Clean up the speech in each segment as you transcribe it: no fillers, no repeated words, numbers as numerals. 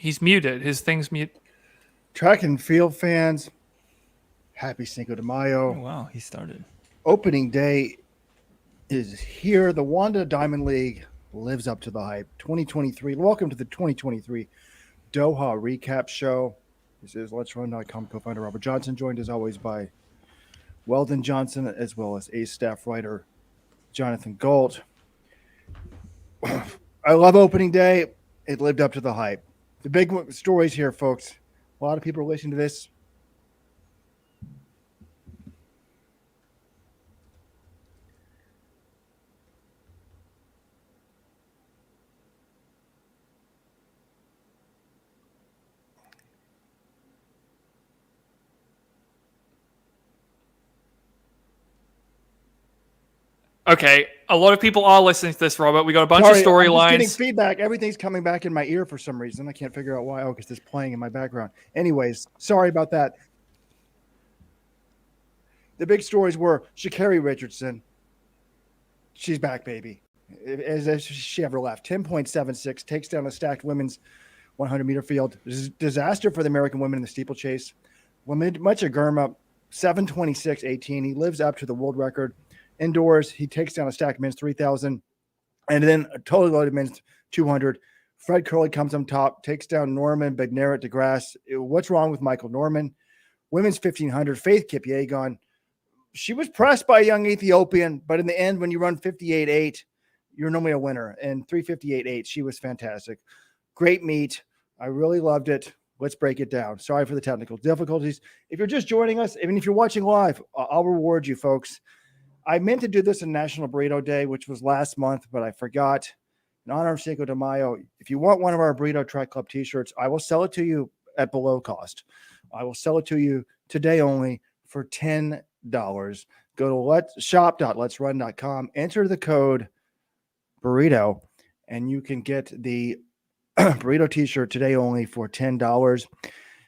He's muted. His thing's mute. Track and field fans, happy Cinco de Oh, Mayo. wow, he started. Opening day is here. The Wanda Diamond League lives up to the hype. 2023. Welcome to the 2023 Doha recap show. This is Let's Run.com co-founder Robert Johnson, joined as always by Weldon Johnson, as well as Ace staff writer Jonathan Galt. I love opening day. It lived up to the hype. The big stories here, folks. A lot of people are listening to this. Okay, a lot of people are listening to this, Robert. We got a bunch of storylines. I'm just getting feedback. Everything's coming back in my ear for some reason. I can't figure out why. Oh, because it's playing in my background. Anyways, sorry about that. The big stories were Shakiri Richardson. She's back, baby. As if she ever left. 10.76 takes down a stacked women's 100-meter field. Disaster for the American women in the steeplechase. Mucha Gurma, 7:26.18. He lives up to the world record. Indoors, he takes down a stacked men's 3,000, and then a totally loaded men's 200. Fred Curley comes on top, takes down Norman Bednaret DeGrasse. What's wrong with Michael Norman? Women's 1,500, Faith Kipyegon. She was pressed by a young Ethiopian, but in the end, when you run 58.8, you're normally a winner. And 3:58.8, she was fantastic. Great meet. I really loved it. Let's break it down. Sorry for the technical difficulties. If you're just joining us, even if you're watching live, I'll reward you, folks. I meant to do this on National Burrito Day, which was last month, but I forgot. In honor of Cinco de Mayo, if you want one of our Burrito Track Club t-shirts, I will sell it to you at below cost. I will sell it to you today only for $10. Go to shop.letsrun.com, enter the code burrito, and you can get the burrito t-shirt today only for $10.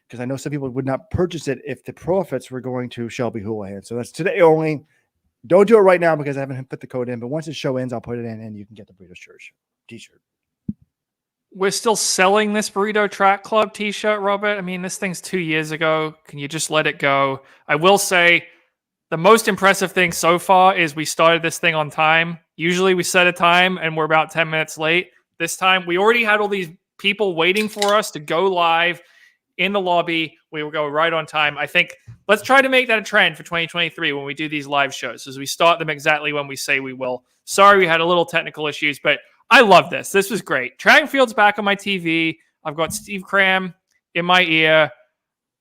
Because I know some people would not purchase it if the profits were going to Shelby Houlihan. So that's today only. Don't do it right now because I haven't put the code in, but once the show ends, I'll put it in and you can get the Burrito t-shirt. We're still selling this Burrito Track Club t-shirt, Robert. I mean, this thing's 2 years ago. Can you just let it go? I will say the most impressive thing so far is we started this thing on time. Usually we set a time and we're about 10 minutes late. This time we already had all these people waiting for us to go live in the lobby. We will go right on time. I think let's try to make that a trend for 2023 when we do these live shows, as we start them exactly when we say we will. Sorry, we had a little technical issues, but I love this. This was great. Track and field's back on my TV. I've got Steve Cram in my ear.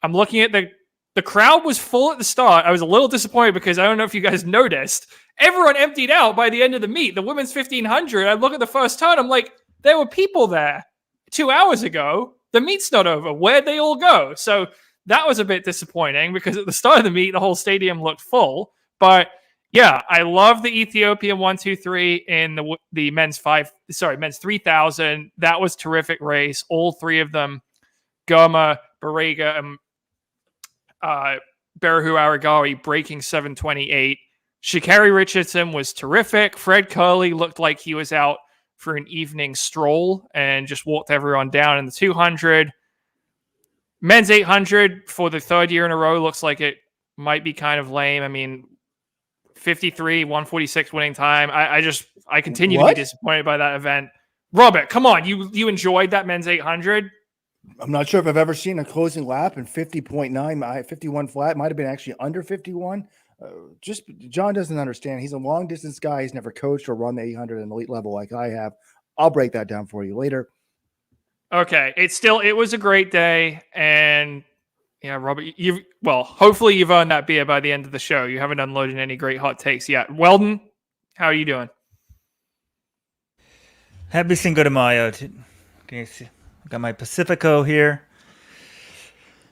I'm looking at the crowd was full at the start. I was a little disappointed because I don't know if you guys noticed. Everyone emptied out by the end of the meet. The women's 1,500, I look at the first turn. I'm like, there were people there 2 hours ago. The meet's not over. Where'd they all go? So that was a bit disappointing because at the start of the meet, the whole stadium looked full. But yeah, I love the Ethiopian 1-2-3 in the men's 3,000. That was terrific race. All three of them, Goma, Barega, and Barahu Aragawi breaking 7:28. Shakiri Richardson was terrific. Fred Curley looked like he was out for an evening stroll and just walked everyone down in the 200. Men's 800 for the third year in a row looks like it might be kind of lame. I mean, 53, 146 winning time. I continue to be disappointed by that event. Robert, come on. You enjoyed that men's 800? I'm not sure if I've ever seen a closing lap in 50.9, 51 flat. Might have been actually under 51. John doesn't understand. He's a long distance guy. He's never coached or run the 800 at an elite level like I have. I'll break that down for you later. Okay. It was a great day. And yeah, Robert, hopefully you've earned that beer by the end of the show. You haven't unloaded any great hot takes yet. Weldon, how are you doing? Happy Cinco de Mayo. Can you see? I got my Pacifico here.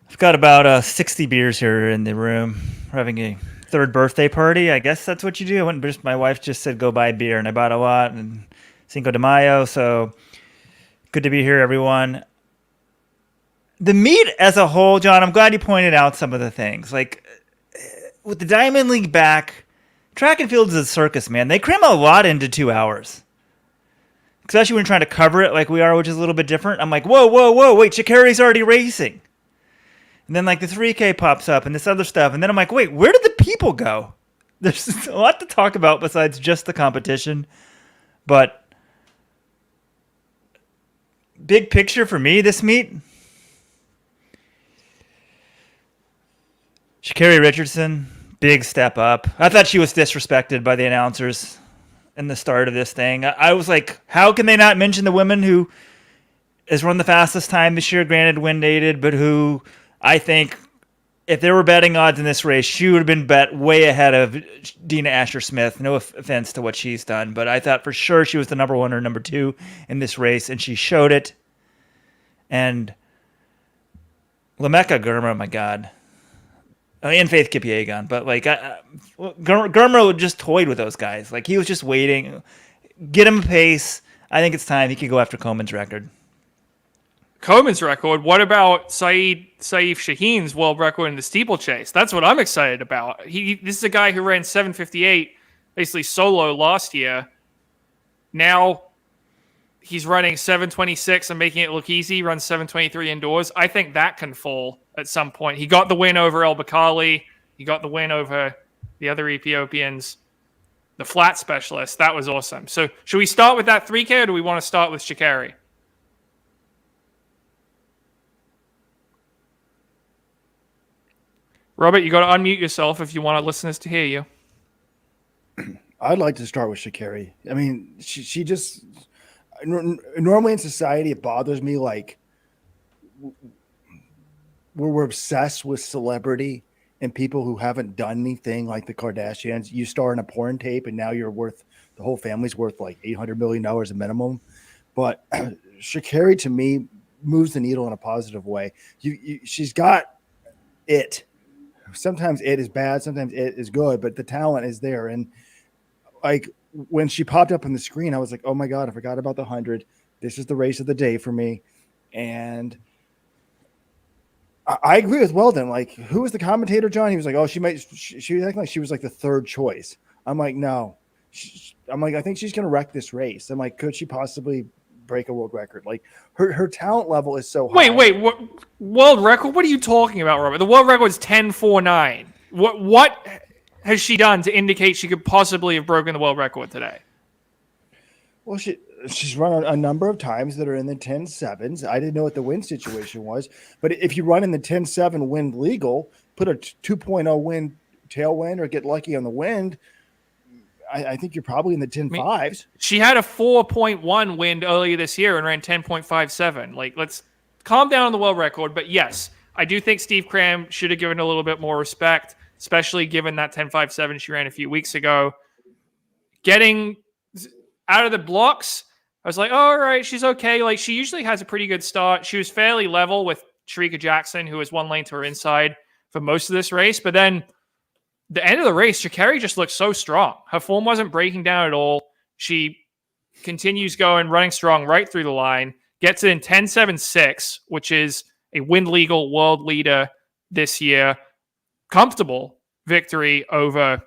I've got about 60 beers here in the room. We're having a third birthday party. I guess that's what you do. My wife just said go buy beer, and I bought a lot. And Cinco de Mayo, so good to be here, everyone. The meet as a whole, John, I'm glad you pointed out some of the things. Like with the Diamond League back, track and field is a circus, man. They cram a lot into 2 hours. especially when you're trying to cover it like we are, which is a little bit different. I'm like, whoa, wait, Shakiri's already racing. And then like the 3K pops up and this other stuff. And then I'm like, wait, where did the people go? There's a lot to talk about besides just the competition. But big picture for me, this meet, Shakiri Richardson, big step up. I thought she was disrespected by the announcers in the start of this thing. I was like, how can they not mention the woman who has run the fastest time this year, granted wind aided, but who I think if there were betting odds in this race, she would have been bet way ahead of Dina Asher-Smith. No offense to what she's done, but I thought for sure she was the number 1 or number 2 in this race, and she showed it. And Lamecca Gurma, my God. And Faith Kipyegon, but like Gurma just toyed with those guys. Like he was just waiting, get him a pace. I think it's time he could go after Coleman's record. Coleman's record. What about Saif Shaheen's world record in the steeplechase? That's what I'm excited about. This is a guy who ran 7:58 basically solo last year. Now he's running 7:26 and making it look easy. Runs 7:23 indoors. I think that can fall at some point. He got the win over El Bakali. He got the win over the other Ethiopians. The flat specialist. That was awesome. So should we start with that 3K or do we want to start with Shakiri? Robert, you got to unmute yourself if you want listeners to hear you. I'd like to start with Shakiri. I mean, she just normally in society it bothers me like we're obsessed with celebrity and people who haven't done anything, like the Kardashians. You star in a porn tape and now you're worth, the whole family's worth like $800 million a minimum. But Shakiri to me moves the needle in a positive way. She's got it. Sometimes it is bad, sometimes it is good, but the talent is there. And like when she popped up on the screen, I was like, oh my God, I forgot about the 100. This is the race of the day for me. And I agree with Weldon. Like, who was the commentator, John? He was like, oh, she was acting like she was like the third choice. I'm like, no. I think she's going to wreck this race. I'm like, could she possibly break a world record? Like, her talent level is so high. Wait, what world record? What are you talking about, Robert? The world record is 10:49. What has she done to indicate she could possibly have broken the world record today? Well, she's run a number of times that are in the 10.7s. I didn't know what the wind situation was, but if you run in the 10.7 wind legal, put a 2.0 wind tailwind or get lucky on the wind, I think you're probably in the 10.5s. She had a 4.1 wind earlier this year and ran 10.57. Like, let's calm down on the world record. But yes, I do think Steve Cram should have given a little bit more respect, especially given that 10.57 she ran a few weeks ago. Getting out of the blocks, I was like, oh, all right, she's okay. Like, she usually has a pretty good start. She was fairly level with Sharika Jackson, who was one lane to her inside for most of this race. But then the end of the race, Shakiri just looked so strong. Her form wasn't breaking down at all. She continues going, running strong right through the line, gets in 10.76, which is a wind legal world leader this year. Comfortable victory over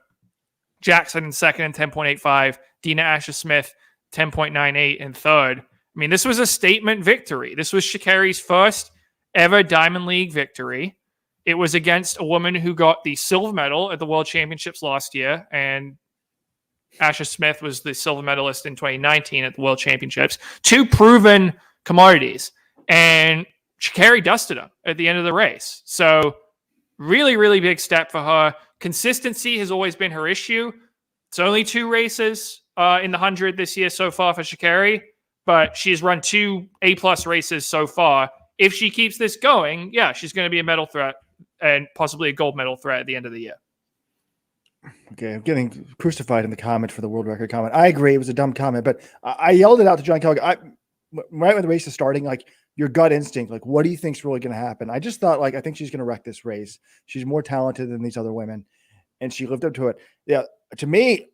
Jackson in second and 10.85, Dina Asher-Smith 10.98 in third. I mean, this was a statement victory. This was Shakiri's first ever Diamond League victory. It was against a woman who got the silver medal at the World Championships last year, and Asher-Smith was the silver medalist in 2019 at the World Championships. Two proven commodities, and Shakiri dusted them at the end of the race. So really, really big step for her. Consistency has always been her issue. It's only 2 races in the 100 this year so far for Shakiri, but she's run 2 A-plus races so far. If she keeps this going, yeah, she's going to be a medal threat and possibly a gold medal threat at the end of the year. Okay, I'm getting crucified in the comment for the world record comment. I agree, it was a dumb comment, but I yelled it out to John Kellogg. Right when the race is starting, like, your gut instinct, like, what do you think's really going to happen? I just thought, like, I think she's going to wreck this race. She's more talented than these other women, and she lived up to it. Yeah, to me,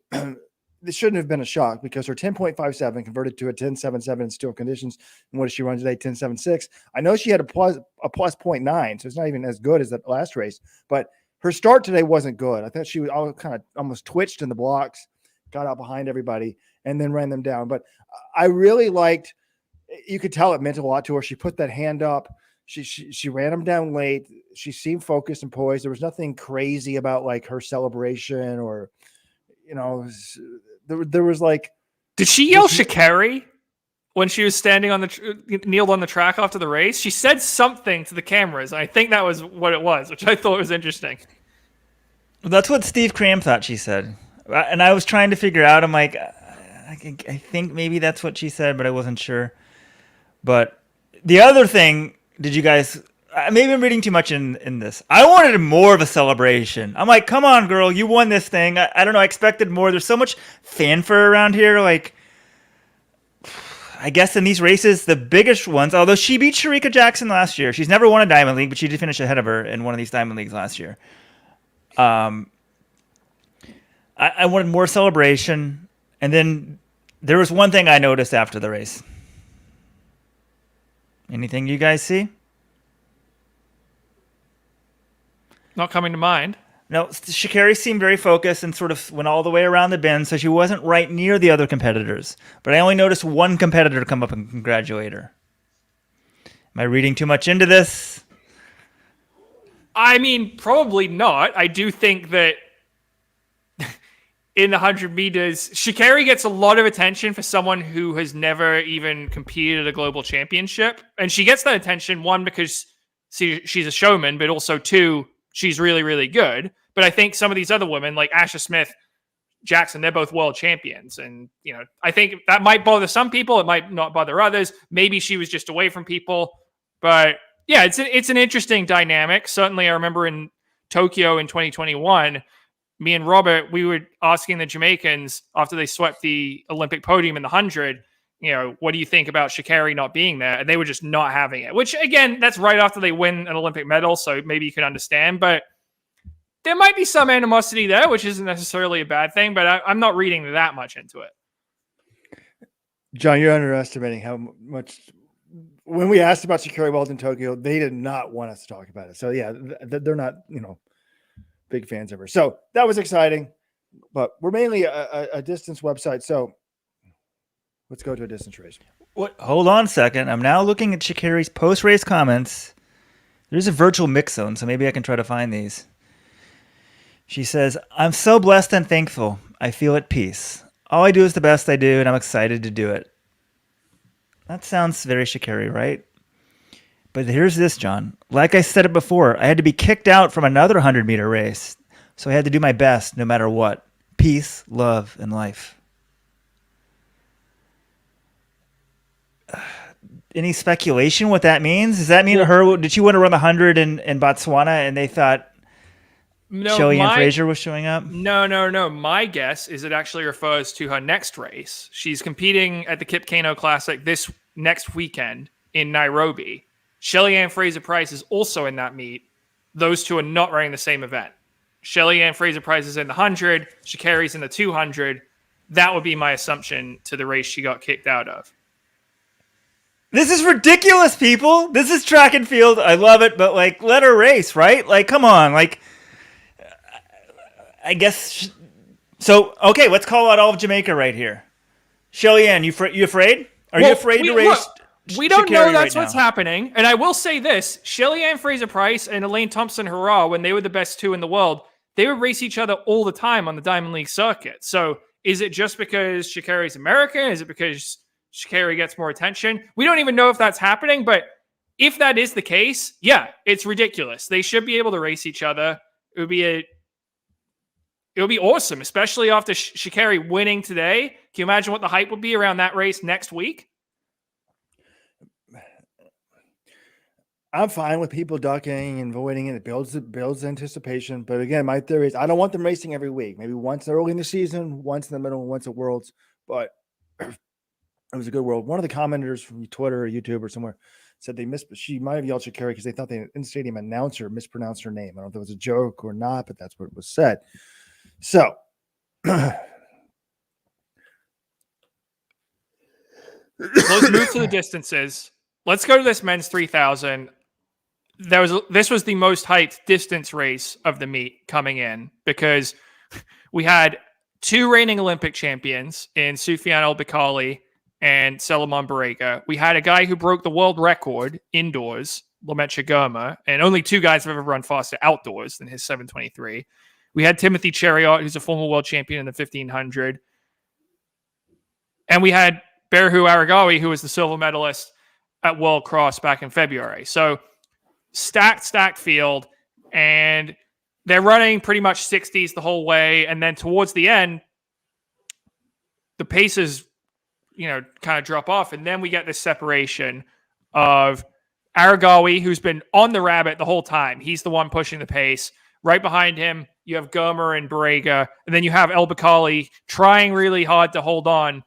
this shouldn't have been a shock because her 10.57 converted to a 10.77 in still conditions. And what does she run today? 10.76. I know she had a plus 0.9, so it's not even as good as that last race. But her start today wasn't good. I thought she was all kind of almost twitched in the blocks, got out behind everybody. and then ran them down. But I really liked, you could tell it meant a lot to her. She put that hand up. She ran them down late. She seemed focused and poised. There was nothing crazy about like her celebration or, there was like. Did she yell Shakiri when she was standing on kneeled on the track after the race? She said something to the cameras. And I think that was what it was, which I thought was interesting. That's what Steve Cram thought she said. And I was trying to figure out, I'm like, I think maybe that's what she said, but I wasn't sure. But the other thing, did you guys, maybe I'm reading too much in this. I wanted more of a celebration. I'm like, come on, girl, you won this thing. I don't know, I expected more. There's so much fanfare around here. Like, I guess in these races, the biggest ones, although she beat Sharika Jackson last year. She's never won a Diamond League, but she did finish ahead of her in one of these Diamond Leagues last year. I wanted more celebration. And then there was one thing I noticed after the race. Anything you guys see? Not coming to mind. No, Shakiri seemed very focused and sort of went all the way around the bend, so she wasn't right near the other competitors. But I only noticed one competitor come up and congratulate her. Am I reading too much into this? I mean, probably not. I do think that in the 100 meters, Shakiri gets a lot of attention for someone who has never even competed at a global championship. And she gets that attention, one, because she's a showman, but also two, she's really, really good. But I think some of these other women, like Asher Smith, Jackson, they're both world champions. And, I think that might bother some people. It might not bother others. Maybe she was just away from people. But yeah, it's an interesting dynamic. Certainly, I remember in Tokyo in 2021, me and Robert, we were asking the Jamaicans after they swept the Olympic podium in the 100, what do you think about Shakiri not being there? And they were just not having it, which again, that's right after they win an Olympic medal. So maybe you can understand, but there might be some animosity there, which isn't necessarily a bad thing, but I'm not reading that much into it. John, you're underestimating how much, when we asked about Shakiri Weldon in Tokyo, they did not want us to talk about it. So yeah, they're not, big fans of her. So that was exciting, but we're mainly a distance website. So let's go to a distance race. What? Hold on a second. I'm now looking at Shakiri's post-race comments. There's a virtual mix zone, so maybe I can try to find these. She says, I'm so blessed and thankful. I feel at peace. All I do is the best I do, and I'm excited to do it. That sounds very Shakiri, right? But here's this, John. Like I said it before, I had to be kicked out from another 100-meter race, so I had to do my best no matter what. Peace, love, and life. Any speculation what that means? Does that mean did she want to run the 100 in Botswana and they thought Shelly-Ann Fraser was showing up? No. My guess is it actually refers to her next race. She's competing at the Kip Keino Classic this next weekend in Nairobi. Shelly-Ann Fraser-Price is also in that meet. Those two are not running the same event. Shelly-Ann Fraser-Price is in the 100. Shakiri's in the 200. That would be my assumption to the race she got kicked out of. This is ridiculous, people. This is track and field. I love it, but let her race, right? Come on. I guess. So, okay, let's call out all of Jamaica right here. Shelly-Ann, you afraid? Are you afraid to race? Look, we don't know that's right what's happening. And I will say this, Shelly-Ann Fraser-Price and Elaine Thompson-Herah, when they were the best two in the world, they would race each other all the time on the Diamond League circuit. So is it just because Shakiri's American? Is it because Shakiri gets more attention? We don't even know if that's happening, but if that is the case, yeah, it's ridiculous. They should be able to race each other. It would be awesome, especially after Shakiri winning today. Can you imagine what the hype would be around that race next week? I'm fine with people ducking and avoiding it. It builds anticipation. But again, my theory is I don't want them racing every week. Maybe once early in the season, once in the middle, once at Worlds. But it was a good World. One of the commenters from Twitter or YouTube or somewhere said she might have yelled Shakiri because they thought the in-stadium announcer mispronounced her name. I don't know if it was a joke or not, but that's what was said. So let's move to the distances. Let's go to this men's 3,000. This was the most hyped distance race of the meet coming in because we had 2 reigning Olympic champions in Soufiane El Bakkali and Solomon Barega. We had a guy who broke the world record indoors, Lametsha Goma, and only 2 guys have ever run faster outdoors than his 7:23. We had Timothy Cheruiyot, who's a former world champion in the 1500. And we had Berhu Aragawi, who was the silver medalist at World Cross back in February. So stacked field, and they're running pretty much 60s the whole way. And then towards the end, the paces, kind of drop off. And then we get this separation of Aragawi, who's been on the rabbit the whole time. He's the one pushing the pace. Right behind him, you have Gomer and Barega. And then you have El Bakkali trying really hard to hold on.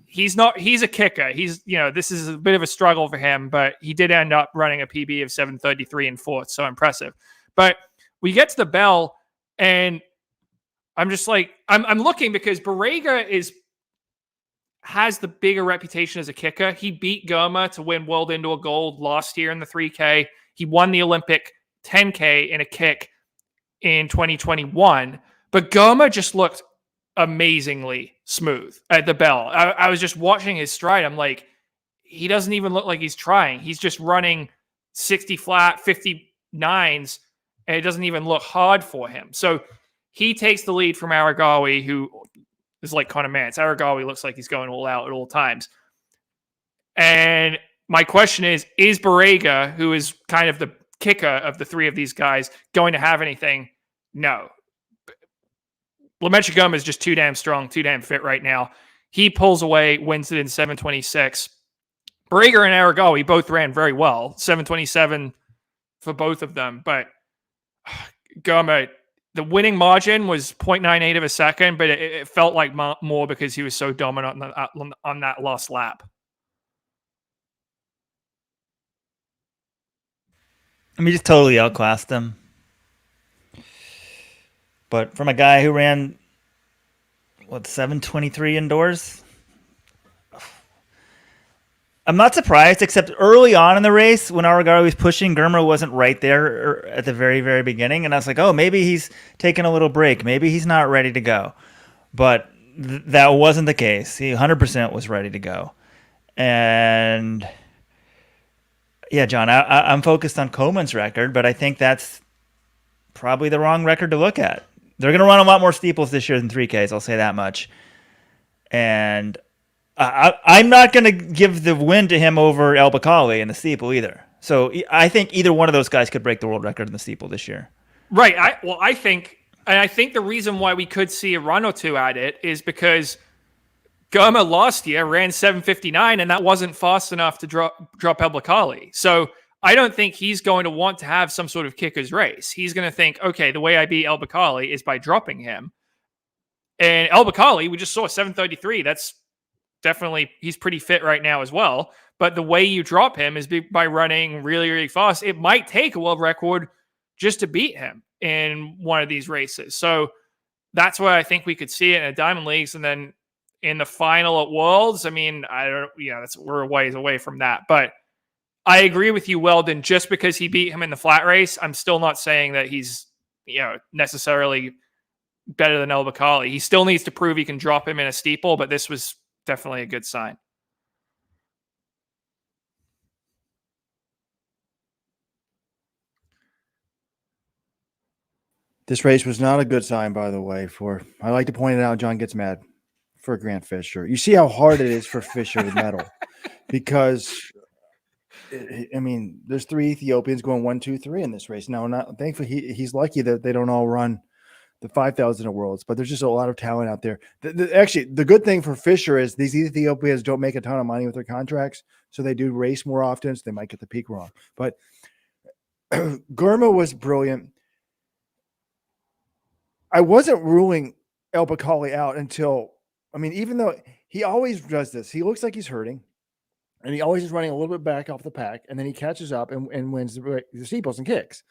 He's a kicker. This is a bit of a struggle for him, but he did end up running a PB of 7:33 in 4th. So impressive. But we get to the bell, and I'm just like, I'm looking because Barega has the bigger reputation as a kicker. He beat Goma to win World Indoor Gold last year in the 3K. He won the Olympic 10K in a kick in 2021. But Goma just looked amazingly smooth at the bell. I was just watching his stride. I'm like, he doesn't even look like he's trying. He's just running 60 flat, 59s, and it doesn't even look hard for him. So he takes the lead from Aragawi, who is like Conor Mantz. Aragawi looks like he's going all out at all times. And my question is Barega, who is kind of the kicker of the 3 of these guys, going to have anything? No. Lametsha Goma is just too damn strong, too damn fit right now. He pulls away, wins it in 7:26. Barega and Aragawi both ran very well, 7:27 for both of them. But Goma, the winning margin was 0.98 of a second, but it felt like more because he was so dominant on that last lap. I mean, just totally outclassed him. But from a guy who ran, 7:23 indoors? I'm not surprised, except early on in the race when Aragawi was pushing, Germer wasn't right there at the very, very beginning. And I was like, oh, maybe he's taking a little break. Maybe he's not ready to go. But that wasn't the case. He 100% was ready to go. And yeah, John, I'm focused on Coleman's record, but I think that's probably the wrong record to look at. They're going to run a lot more steeples this year than 3Ks, I'll say that much. And I'm not going to give the win to him over El Bakkali in the steeple either. So I think either one of those guys could break the world record in the steeple this year. Right. I think the reason why we could see a run or two at it is because Goma last year ran 7:59, and that wasn't fast enough to drop El Bakkali. So I don't think he's going to want to have some sort of kicker's race. He's going to think, okay, the way I beat El Bakkali is by dropping him. And El Bakkali, we just saw 7:33. That's definitely, he's pretty fit right now as well. But the way you drop him is by running really, really fast. It might take a world record just to beat him in one of these races. So that's why I think we could see it in the Diamond Leagues. And then in the final at Worlds, I mean, we're a ways away from that. But I agree with you, Weldon. Just because he beat him in the flat race, I'm still not saying that he's, necessarily better than El Bakkali. He still needs to prove he can drop him in a steeple, but this was definitely a good sign. This race was not a good sign, by the way, I like to point it out, John gets mad, for Grant Fisher. You see how hard it is for Fisher to medal because, there's 3 Ethiopians going 1, 2, 3 in this race. Now, thankfully, he's lucky that they don't all run the 5,000 at Worlds, but there's just a lot of talent out there. Actually, the good thing for Fisher is these Ethiopians don't make a ton of money with their contracts, so they do race more often, so they might get the peak wrong. But Gurma was brilliant. I wasn't ruling El Bakkali out until, even though he always does this, he looks like he's hurting, and he always is running a little bit back off the pack, and then he catches up and wins the steeples and kicks.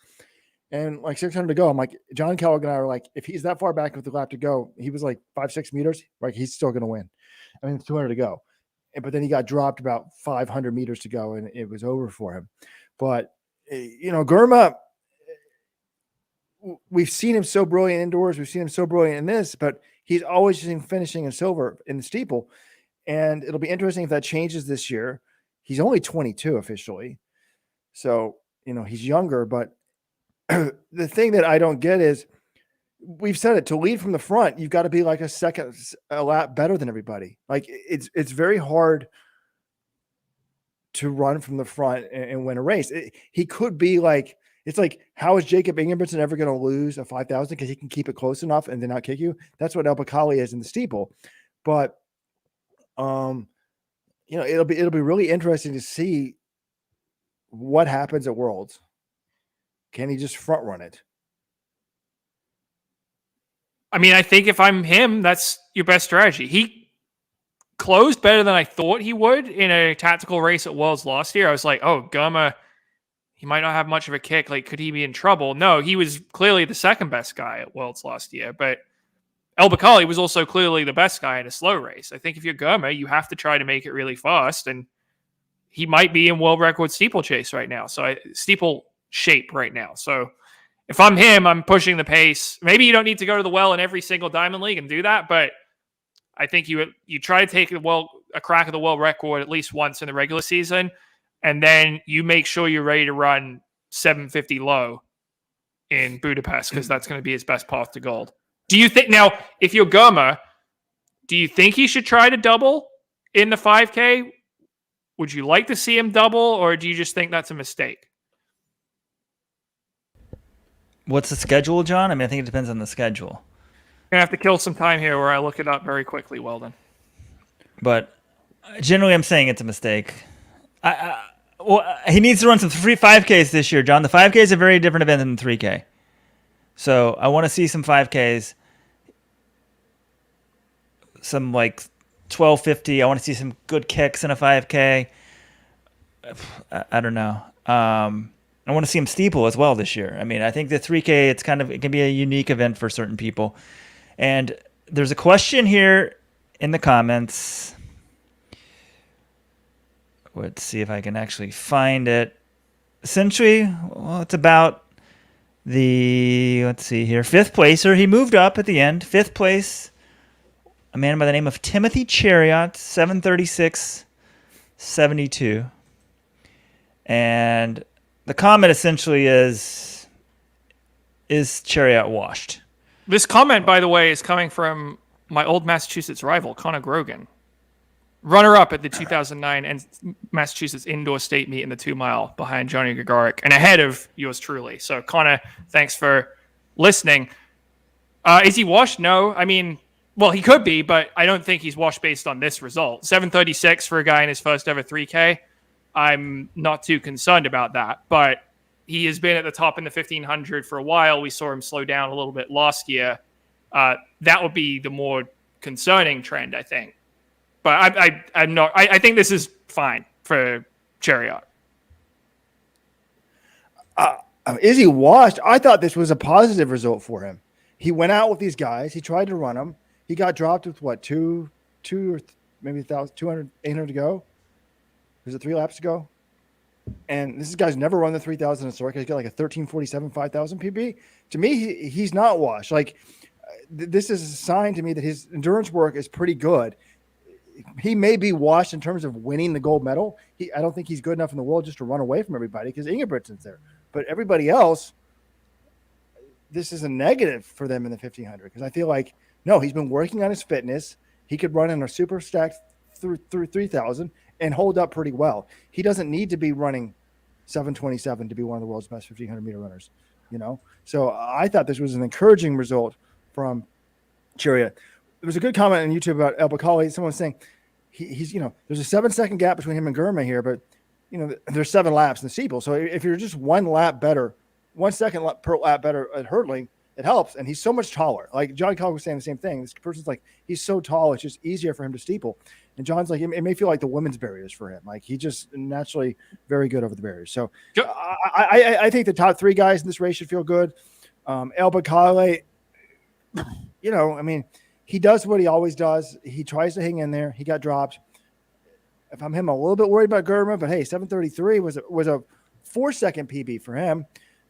And like 600 to go, I'm like, John Kellogg and I were like, if he's that far back with the lap to go, he was like 5-6 meters, like he's still going to win. 200 to go. But then he got dropped about 500 meters to go, and it was over for him. But, Gurma, we've seen him so brilliant indoors. We've seen him so brilliant in this, but he's always finishing in silver in the steeple. And it'll be interesting if that changes this year. He's only 22 officially. So, he's younger, but the thing that I don't get is we've said it, to lead from the front, you've got to be like a lap better than everybody. Like it's very hard to run from the front and win a race. He could be like, it's like, how is Jacob Ingebrigtsen ever going to lose a 5,000? Because he can keep it close enough and then not kick you. That's what El Bakkali is in the steeple. But, it'll be really interesting to see what happens at Worlds. Can he just front run it? I mean, I think if I'm him, that's your best strategy. He closed better than I thought he would in a tactical race at Worlds last year. I was like, oh, Gurma, he might not have much of a kick. Like, could he be in trouble? No, he was clearly the second best guy at Worlds last year. But El Bakkali was also clearly the best guy in a slow race. I think if you're Gurma, you have to try to make it really fast. And he might be in world record steeplechase right now. So steeple shape right now. So if I'm him, I'm pushing the pace. Maybe you don't need to go to the well in every single Diamond League and do that, but I think you try to take a crack at the world record at least once in the regular season, and then you make sure you're ready to run 750 low in Budapest, because that's going to be his best path to gold. Do you think, now, if you're Gurma, do you think he should try to double in the 5K? Would you like to see him double, or do you just think that's a mistake? What's the schedule, John? I mean, I think it depends on the schedule. I'm going to have to kill some time here where I look it up very quickly, Weldon. But generally, I'm saying it's a mistake. He needs to run some 5Ks this year, John. The 5K is a very different event than the 3K. So I want to see some 5Ks. Some like 1250. I want to see some good kicks in a 5K. I don't know. I want to see him steeple as well this year. I mean, I think the 3K, it can be a unique event for certain people. And there's a question here in the comments. Let's see if I can actually find it. Essentially, it's about let's see here, 5th placer. He moved up at the end. 5th place, a man by the name of Timothy Chariot, 736.72. And the comment essentially is Chariot washed? This comment, by the way, is coming from my old Massachusetts rival, Connor Grogan. Runner-up at the 2009 and Massachusetts indoor state meet in the 2-mile behind Johnny Gregoric and ahead of yours truly. So, Connor, thanks for listening. Is he washed? No. I mean, well, he could be, but I don't think he's washed based on this result. 7:36 for a guy in his first ever 3K. I'm not too concerned about that, but he has been at the top in the 1500 for a while. We saw him slow down a little bit last year. That would be the more concerning trend, I think. But I'm not. I think this is fine for Chariot. Is he washed? I thought this was a positive result for him. He went out with these guys. He tried to run them. He got dropped with what, two or maybe 1,200, 800 to go. Was it 3 laps to go? And this guy's never run the 3,000 in Sorka. He's got like a 13:47 5,000 PB. To me, he's not washed. Like this is a sign to me that his endurance work is pretty good. He may be washed in terms of winning the gold medal. I don't think he's good enough in the world just to run away from everybody because Ingebrigtsen's there. But everybody else, this is a negative for them in the 1,500 because I feel like, no, he's been working on his fitness. He could run in a super stacked through 3,000 and hold up pretty well. He doesn't need to be running 7:27 to be one of the world's best 1,500 meter runners, So I thought this was an encouraging result from Chariot. There was a good comment on YouTube about El Bakkali. Someone was saying he's there's a 7-second gap between him and Gurma here, but there's 7 laps in the steeple. So if you're just 1 lap better, 1 second per lap better at hurdling, it helps. And he's so much taller. Like John Call was saying the same thing. This person's like, he's so tall, it's just easier for him to steeple. And John's like, it may feel like the women's barriers for him. Like he's just naturally very good over the barriers. So I think the top 3 guys in this race should feel good. El Bakkali, he does what he always does. He tries to hang in there. He got dropped. If I'm him, I'm a little bit worried about Gurma, but hey, 7:33 was a 4-second PB for him.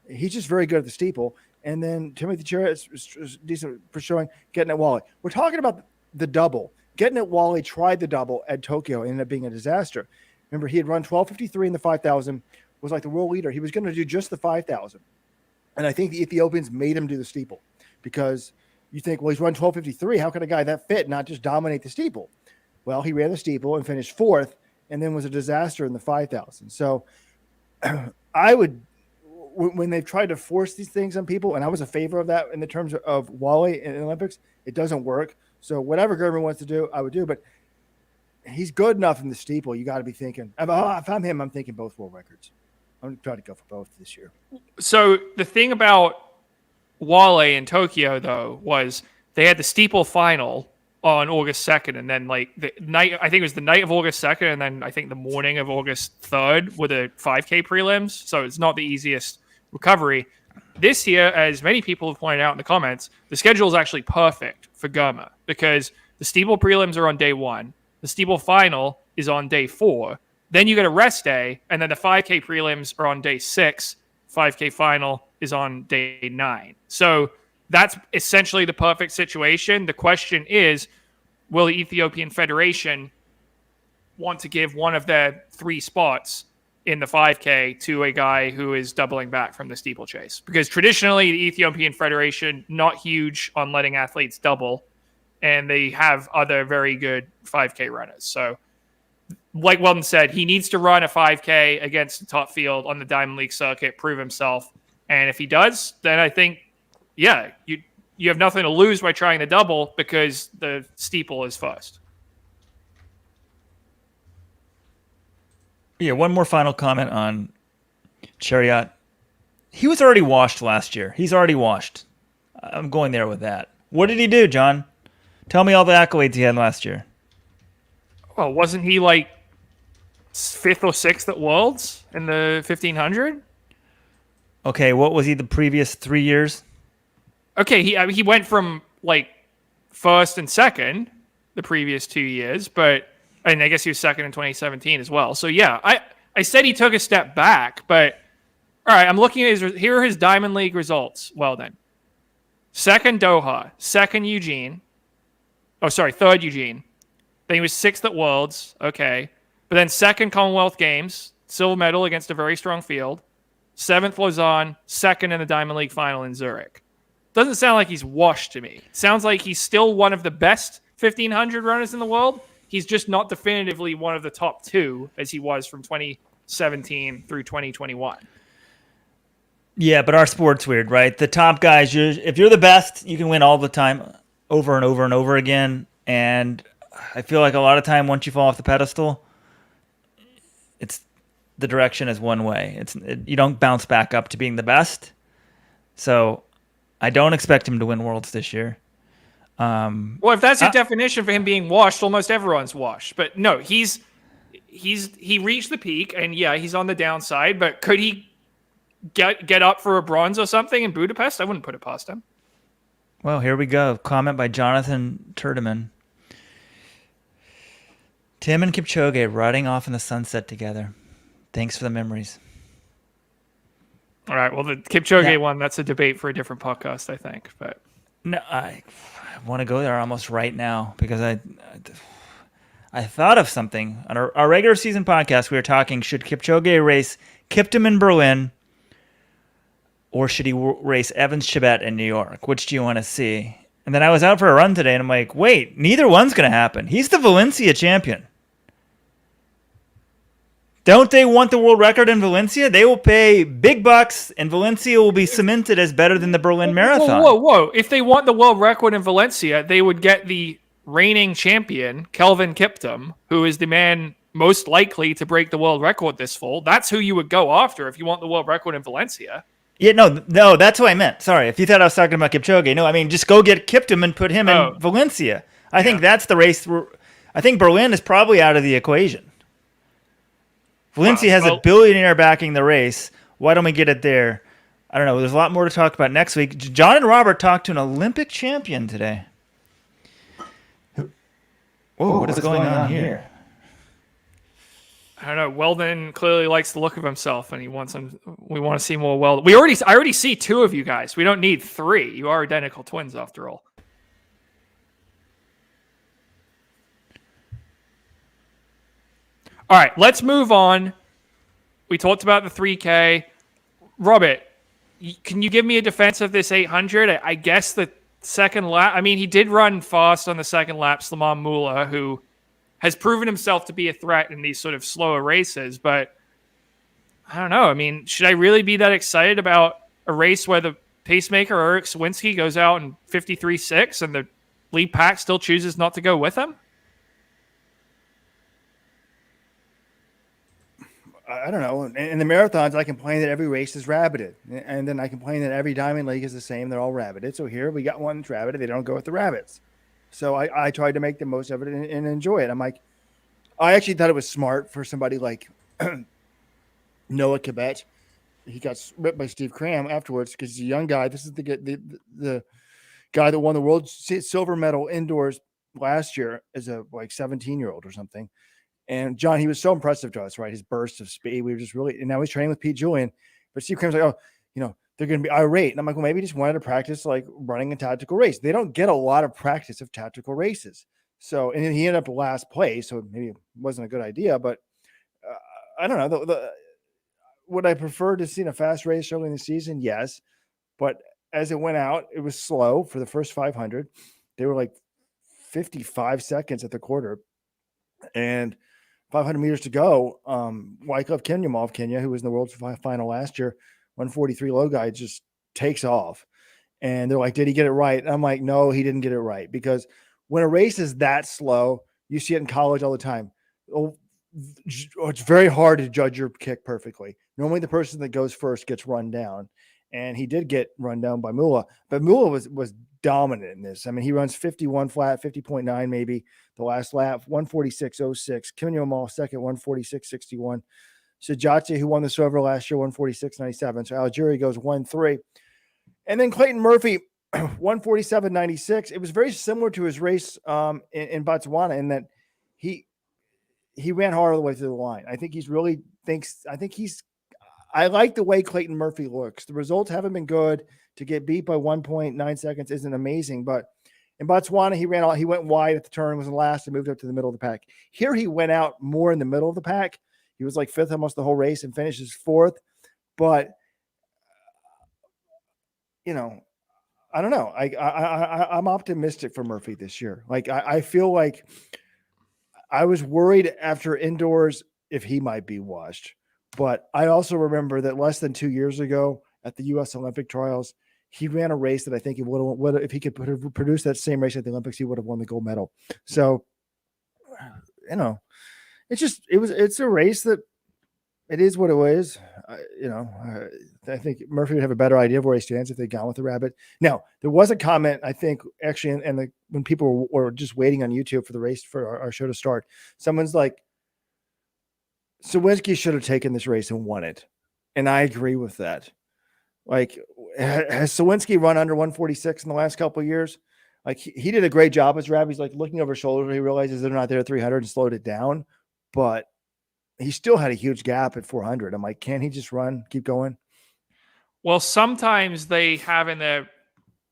He's just very good at the steeple. And then Timothy Cherry is decent for showing, getting at Wally. We're talking about the double. Getting at Wally tried the double at Tokyo, ended up being a disaster. Remember, he had run 12:53 in the 5,000, was like the world leader. He was going to do just the 5,000. And I think the Ethiopians made him do the steeple because you think, well, he's run 12:53. How can a guy that fit not just dominate the steeple? Well, he ran the steeple and finished fourth and then was a disaster in the 5,000. So I would, when they've tried to force these things on people, and I was a favor of that in the terms of Wally in the Olympics, it doesn't work. So whatever Gerber wants to do, I would do. But he's good enough in the steeple. You got to be thinking, if I'm him, I'm thinking both world records. I'm trying to go for both this year. So the thing about Wale in Tokyo, though, was they had the steeple final on August 2nd, and then like the night, I think it was the night of August 2nd, and then I think the morning of August 3rd were the 5K prelims. So it's not the easiest recovery. This year, as many people have pointed out in the comments, the schedule is actually perfect for Germa because the steeple prelims are on day 1, the steeple final is on day 4, then you get a rest day, and then the 5K prelims are on day 6, 5K final is on day 9. So that's essentially the perfect situation. The question is, will the Ethiopian Federation want to give one of their 3 spots in the 5K to a guy who is doubling back from the steeplechase? Because traditionally, the Ethiopian Federation, not huge on letting athletes double, and they have other very good 5K runners. So like Weldon said, he needs to run a 5K against the top field on the Diamond League circuit, prove himself. And if he does, then I think, yeah, you have nothing to lose by trying the double because the steeple is first. Yeah, one more final comment on Chariot. He was already washed last year. He's already washed. I'm going there with that. What did he do, John? Tell me all the accolades he had last year. Well, wasn't he like 5th or 6th at Worlds in the 1500? Okay, what was he the previous 3 years? Okay, he went from like 1st and 2nd the previous 2 years, and I guess he was 2nd in 2017 as well. So yeah, I said he took a step back, but all right, I'm looking at here are his Diamond League results. Well then, 2nd Doha, 2nd Eugene. Oh, sorry, 3rd Eugene. Then he was 6th at Worlds. Okay. But then 2nd Commonwealth Games, silver medal against a very strong field. 7th Lausanne, 2nd in the Diamond League final in Zurich. Doesn't sound like he's washed to me. Sounds like he's still one of the best 1,500 runners in the world. He's just not definitively one of the top 2 as he was from 2017 through 2021. Yeah, but our sport's weird, right? The top guys, if you're the best, you can win all the time, over and over and over again. And I feel like a lot of time, once you fall off the pedestal, it's the direction is one way. You don't bounce back up to being the best. So I don't expect him to win Worlds this year. Well, if that's your definition for him being washed, almost everyone's washed. But no, he reached the peak, and yeah, he's on the downside. But could he get up for a bronze or something in Budapest? I wouldn't put it past him. Well, here we go. Comment by Jonathan Turdeman. Tim and Kipchoge riding off in the sunset together. Thanks for the memories. All right. Well, the Kipchoge one, that's a debate for a different podcast, I think. But no, I want to go there almost right now because I thought of something. On our regular season podcast, we were talking, should Kipchoge race Kiptum in Berlin or should he race Evans Chibet in New York? Which do you want to see? And then I was out for a run today, and I'm like, wait, neither one's going to happen. He's the Valencia champion. Don't they want the world record in Valencia? They will pay big bucks, and Valencia will be cemented as better than the Berlin Marathon. Whoa. If they want the world record in Valencia, they would get the reigning champion, Kelvin Kiptum, who is the man most likely to break the world record this fall. That's who you would go after if you want the world record in Valencia. Yeah, no, that's what I meant. Sorry, if you thought I was talking about Kipchoge. No, I mean, just go get Kiptum and put him in Valencia. I think that's the race. I think Berlin is probably out of the equation. Valencia has a billionaire backing the race. Why don't we get it there? I don't know. There's a lot more to talk about next week. John and Robert talked to an Olympic champion today. Whoa, what is going on here? I don't know. Weldon clearly likes the look of himself, and he wants him. We want to see more Weldon. I already see two of you guys. We don't need three. You are identical twins, after all. All right, let's move on. We talked about the 3K. Robert, can you give me a defense of this 800? I guess the second lap. I mean, he did run fast on the second lap. Slimane Moula, who has proven himself to be a threat in these sort of slower races, but I don't know. I mean, should I really be that excited about a race where the pacemaker Eric Sawinski goes out in 53.6 and the lead pack still chooses not to go with him? I don't know. In the marathons, I complain that every race is rabbited. And then I complain that every Diamond League is the same. They're all rabbited. So here we got one that's rabbited. They don't go with the rabbits. So I tried to make the most of it and enjoy it. I'm like, I actually thought it was smart for somebody like Noah Kibet. He got ripped by Steve Cram afterwards because he's a young guy. This is the guy that won the world silver medal indoors last year as a 17-year-old or something. And John, he was so impressive to us, right? His burst of speed. We were just really, and now he's training with Pete Julian. But Steve Cram's like, oh, they're going to be irate. And I'm like, well, maybe he just wanted to practice like running a tactical race. They don't get a lot of practice of tactical races. So, and then he ended up last place. So maybe it wasn't a good idea, but I don't know. Would I prefer to see a fast race early in the season? Yes. But as it went out, it was slow for the first 500. They were like 55 seconds at the quarter. And 500 meters to go. Wycliffe Kenyama of Kenya, who was in the world final last year, 143 low guy, just takes off. And they're like, did he get it right? And I'm like, no, he didn't get it right. Because when a race is that slow, you see it in college all the time. It's very hard to judge your kick perfectly. Normally the person that goes first gets run down. And he did get run down by Moula. But Moula was dominant in this. I mean, he runs 51 flat, 50.9 maybe the last lap, 146.06. Kenyama second, 146.61. Sajati, who won the silver last year, 146.97. So Algeria goes 1-3. And then Clayton Murphy, 147.96. It was very similar to his race in Botswana in that he ran hard all the way through the line. I like the way Clayton Murphy looks. The results haven't been good. To get beat by 1.9 seconds isn't amazing, but in Botswana, he went wide at the turn, was in last, and moved up to the middle of the pack. Here he went out more in the middle of the pack. He was like fifth almost the whole race and finishes fourth. But I don't know. I'm optimistic for Murphy this year. Like I feel like I was worried after indoors if he might be washed. But I also remember that less than 2 years ago at the U.S. Olympic trials, he ran a race that I think he would if he could produce that same race at the Olympics, he would have won the gold medal. So, it's a race that it is what it is. I think Murphy would have a better idea of where he stands if they'd gone with the rabbit. Now, there was a comment, I think, actually, when people were just waiting on YouTube for the race for our show to start, someone's like, Sawinski should have taken this race and won it. And I agree with that. Like, has Sawinski run under 146 in the last couple of years? Like, he did a great job as Rav. He's like looking over his shoulder. He realizes they're not there at 300 and slowed it down. But he still had a huge gap at 400. I'm like, can't he just run, keep going? Well, sometimes they have in their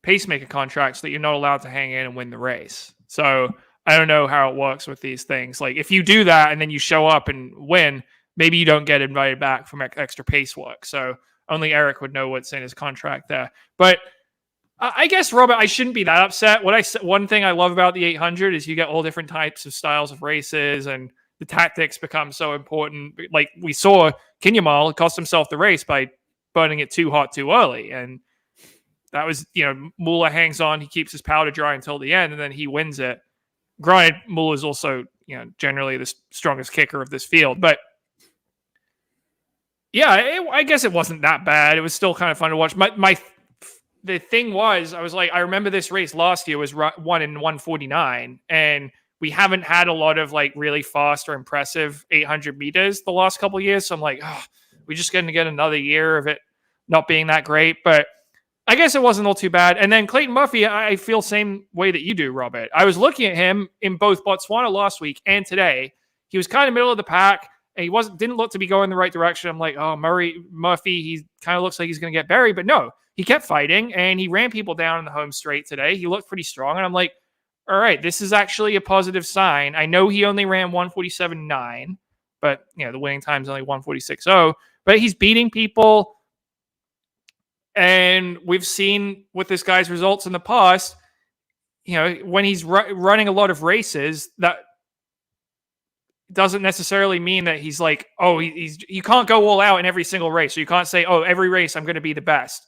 pacemaker contracts that you're not allowed to hang in and win the race. So I don't know how it works with these things. Like, if you do that and then you show up and win, maybe you don't get invited back from extra pace work. So only Eric would know what's in his contract there. But I guess, Robert, I shouldn't be that upset. One thing I love about the 800 is you get all different types of styles of races, and the tactics become so important. Like we saw, Kinyamal cost himself the race by burning it too hot too early. And that was, Moula hangs on, he keeps his powder dry until the end, and then he wins it. Granted, Moula is also, generally the strongest kicker of this field. But yeah, I guess it wasn't that bad. It was still kind of fun to watch. The thing was, I was like, I remember this race last year was won in 149, and we haven't had a lot of like really fast or impressive 800 meters the last couple of years. So I'm like, we're just going to get another year of it not being that great. But I guess it wasn't all too bad. And then Clayton Murphy, I feel same way that you do, Robert. I was looking at him in both Botswana last week and today. He was kind of middle of the pack. and he didn't look to be going the right direction. I'm like, oh, Murphy, he kind of looks like he's going to get buried, but no, he kept fighting and he ran people down in the home straight today. He looked pretty strong, and I'm like, all right, this is actually a positive sign. I know he only ran 147.9, but the winning time is only 146.0, but he's beating people. And we've seen with this guy's results in the past, when he's running a lot of races, that doesn't necessarily mean that he's like, oh, you can't go all out in every single race. So you can't say, oh, every race I'm going to be the best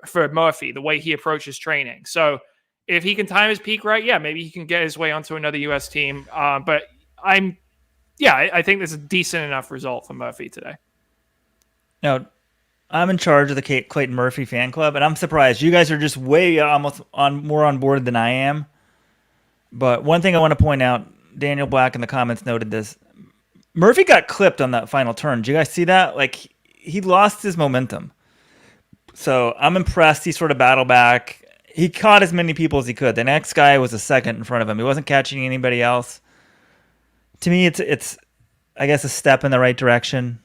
for Murphy, the way he approaches training. So if he can time his peak right, yeah, maybe he can get his way onto another U.S. team. But I think this is a decent enough result for Murphy today. Now, I'm in charge of the Clayton Murphy fan club, and I'm surprised. You guys are just way almost more on board than I am. But one thing I want to point out, Daniel Black in the comments noted this. Murphy got clipped on that final turn. Did you guys see that? Like, he lost his momentum. So I'm impressed he sort of battled back. He caught as many people as he could. The next guy was a second in front of him. He wasn't catching anybody else. To me, it's I guess, a step in the right direction.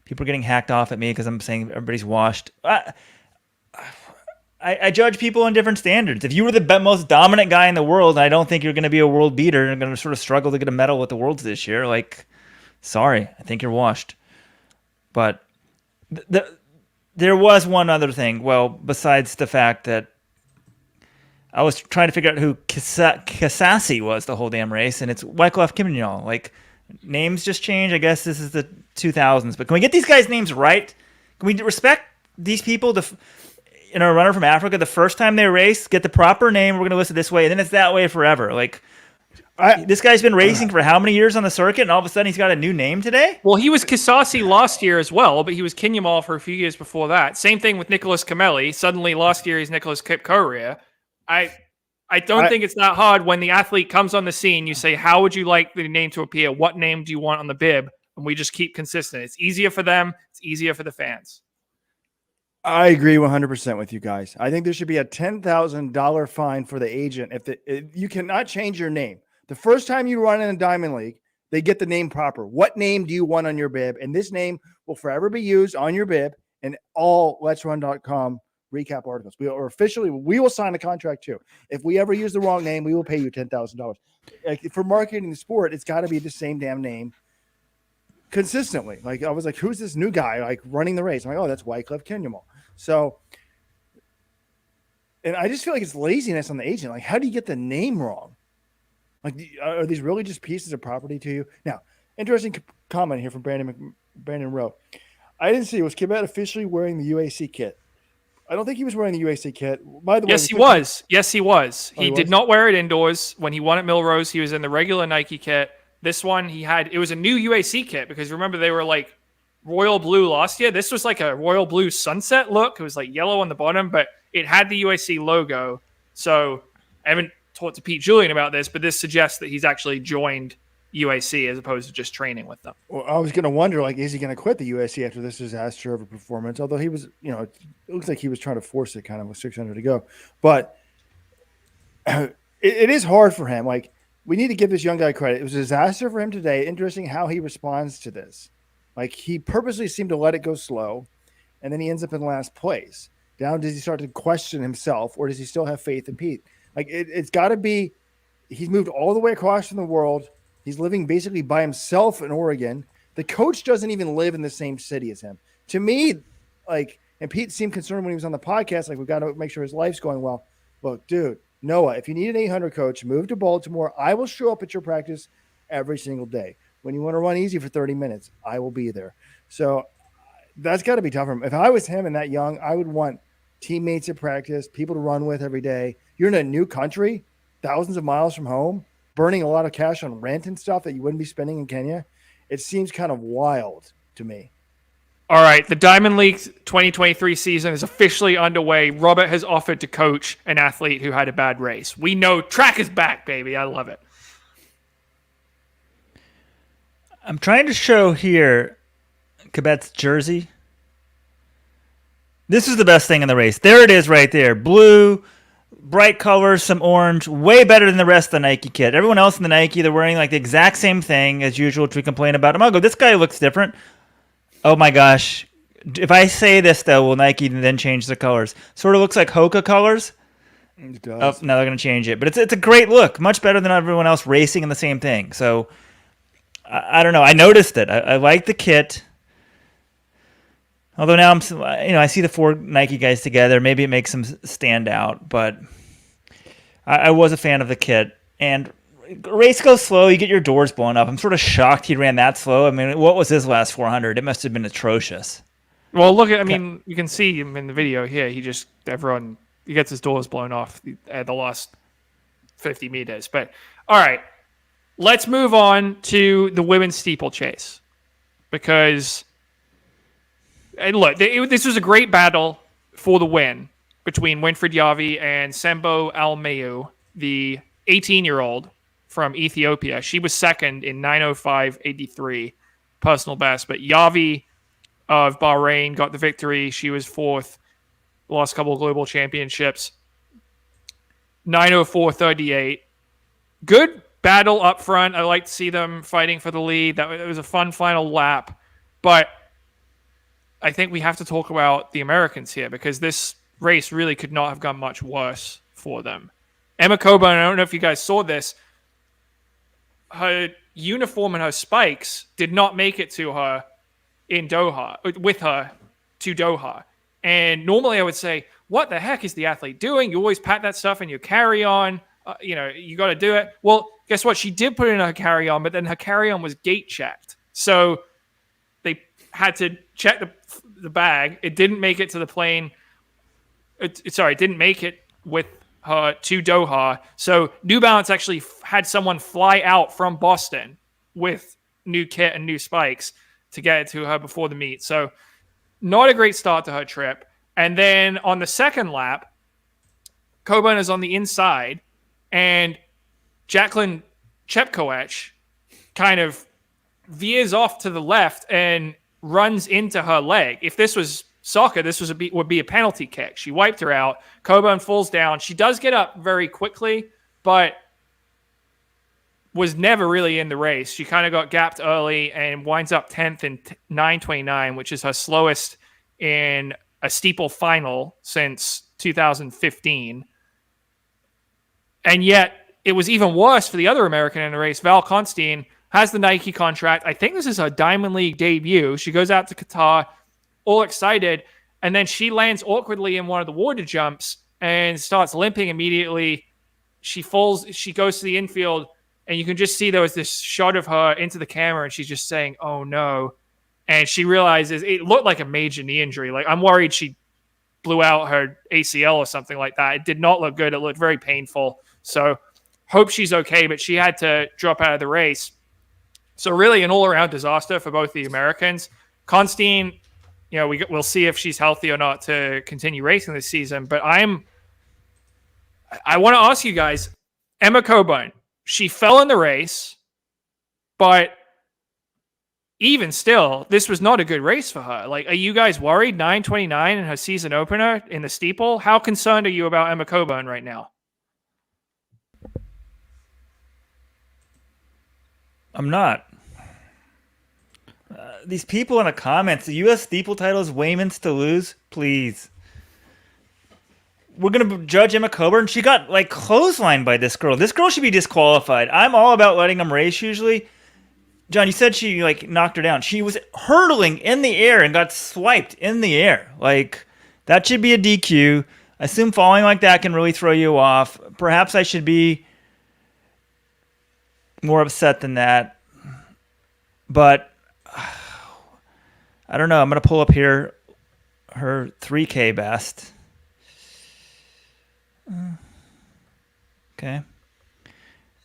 People are getting hacked off at me because I'm saying everybody's washed. I judge people on different standards. If you were the most dominant guy in the world, I don't think you're going to be a world beater and going to sort of struggle to get a medal with the Worlds this year. Like, sorry, I think you're washed. But there was one other thing. Well, besides the fact that I was trying to figure out who Kasasi was the whole damn race, and it's Wyclef Kimnyol. Like, names just change. I guess this is the 2000s. But can we get these guys' names right? Can we respect these people? In a runner from Africa, the first time they race, get the proper name. We're going to list it this way, and then it's that way forever. Like, this guy's been racing for how many years on the circuit, and all of a sudden he's got a new name today? Well, he was Kasasi last year as well, but he was Kinyamal for a few years before that. Same thing with Nicholas Camelli. Suddenly last year he's Nicholas Kip-Courier. I don't think it's that hard when the athlete comes on the scene. You say, how would you like the name to appear? What name do you want on the bib? And we just keep consistent. It's easier for them. It's easier for the fans. I agree 100% with you guys. I think there should be a $10,000 fine for the agent if you cannot change your name. The first time you run in a Diamond League, they get the name proper. What name do you want on your bib? And this name will forever be used on your bib in all Let'sRun.com recap articles. We will sign a contract too. If we ever use the wrong name, we will pay you $10,000. Like, for marketing the sport, it's got to be the same damn name consistently. Like, I was like, who's this new guy like running the race? I'm like, oh, that's Wyclef Kinyamal. So, and I just feel like it's laziness on the agent. Like, how do you get the name wrong? Like, are these really just pieces of property to you? Now, interesting comment here from Brandon Rowe. I didn't see, was Kibet officially wearing the UAC kit? I don't think he was wearing the UAC kit. By the way, yes, he was. Yes, he was. Oh, he did not wear it indoors. When he won at Millrose, he was in the regular Nike kit. This one, it was a new UAC kit because remember, they were like royal blue last year. This was like a royal blue sunset look. It was like yellow on the bottom, but it had the UAC logo. So I haven't talked to Pete Julian about this, but this suggests that he's actually joined UAC as opposed to just training with them. Well, I was going to wonder, like, is he going to quit the UAC after this disaster of a performance? Although he was, it looks like he was trying to force it kind of with 600 to go. But it is hard for him. Like, we need to give this young guy credit. It was a disaster for him today. Interesting how he responds to this. Like, he purposely seemed to let it go slow, and then he ends up in last place. Now, does he start to question himself, or does he still have faith in Pete? Like, it's got to be – he's moved all the way across from the world. He's living basically by himself in Oregon. The coach doesn't even live in the same city as him. To me, like, and Pete seemed concerned when he was on the podcast, like, we've got to make sure his life's going well. Look, dude, Noah, if you need an 800 coach, move to Baltimore. I will show up at your practice every single day. When you want to run easy for 30 minutes, I will be there. So that's got to be tough for him. If I was him and that young, I would want teammates at practice, people to run with every day. You're in a new country, thousands of miles from home, burning a lot of cash on rent and stuff that you wouldn't be spending in Kenya. It seems kind of wild to me. All right, the Diamond League 2023 season is officially underway. Robert has offered to coach an athlete who had a bad race. We know track is back, baby. I love it. I'm trying to show here Kibet's jersey. This is the best thing in the race. There it is right there. Blue, bright colors, some orange, way better than the rest of the Nike kit. Everyone else in the Nike, they're wearing like the exact same thing as usual, which we complain about. I'm gonna go, this guy looks different. Oh my gosh. If I say this though, will Nike then change the colors? Sort of looks like Hoka colors. It Oh, does. now they're gonna change it. But it's a great look. Much better than everyone else racing in the same thing. So I don't know. I noticed it. I like the kit. Although now I see the 4 Nike guys together. Maybe it makes them stand out. But I was a fan of the kit. And race goes slow. You get your doors blown up. I'm sort of shocked he ran that slow. I mean, what was his last 400? It must have been atrocious. Well, look at, I mean, you can see him in the video here. He gets his doors blown off at the last 50 meters. But, all right, let's move on to the women's steeplechase. Because, and look, this was a great battle for the win between Winfried Yavi and Sembo Almayu, the 18-year-old from Ethiopia. She was second in 9:05.83 personal best, but Yavi of Bahrain got the victory. She was fourth, lost a couple of global championships. 9:04.38. Good battle up front. I like to see them fighting for the lead. It was a fun final lap, but I think we have to talk about the Americans here because this race really could not have gone much worse for them. Emma Coburn, I don't know if you guys saw this, her uniform and her spikes did not make it to her in Doha, with her to Doha. And normally I would say, what the heck is the athlete doing? You always pack that stuff in your carry-on. You got to do it. Well, guess what? She did put it in her carry-on, but then her carry-on was gate checked. So they had to check the bag. It didn't make it to the plane. It didn't make it with her to Doha. So New Balance actually had someone fly out from Boston with new kit and new spikes to get it to her before the meet. So not a great start to her trip. And then on the second lap, Coburn is on the inside, and Jacqueline Chepkoech kind of veers off to the left and runs into her leg. If this was soccer, this would be a penalty kick. She wiped her out. Coburn falls down. She does get up very quickly, but was never really in the race. She kind of got gapped early and winds up 10th in 9:29, which is her slowest in a steeple final since 2015. And yet it was even worse for the other American in the race. Val Constein has the Nike contract. I think this is her Diamond League debut. She goes out to Qatar all excited, and then she lands awkwardly in one of the water jumps and starts limping immediately. She falls. She goes to the infield, and you can just see there was this shot of her into the camera, and she's just saying, "Oh no." And she realizes it looked like a major knee injury. Like, I'm worried she blew out her ACL or something like that. It did not look good. It looked very painful. So hope she's okay, but she had to drop out of the race. So really an all-around disaster for both the Americans. Constein, we'll see if she's healthy or not to continue racing this season. But I want to ask you guys, Emma Coburn, she fell in the race, but even still, this was not a good race for her. Like, are you guys worried? 9:29 in her season opener in the steeple. How concerned are you about Emma Coburn right now? I'm not. These people in the comments, the U.S. steeple title is Wayman's to lose. Please. We're going to judge Emma Coburn. She got, clotheslined by this girl. This girl should be disqualified. I'm all about letting them race usually. John, you said she, knocked her down. She was hurtling in the air and got swiped in the air. That should be a DQ. I assume falling like that can really throw you off. Perhaps I should be more upset than that. But I don't know. I'm going to pull up here her 3K best. Okay.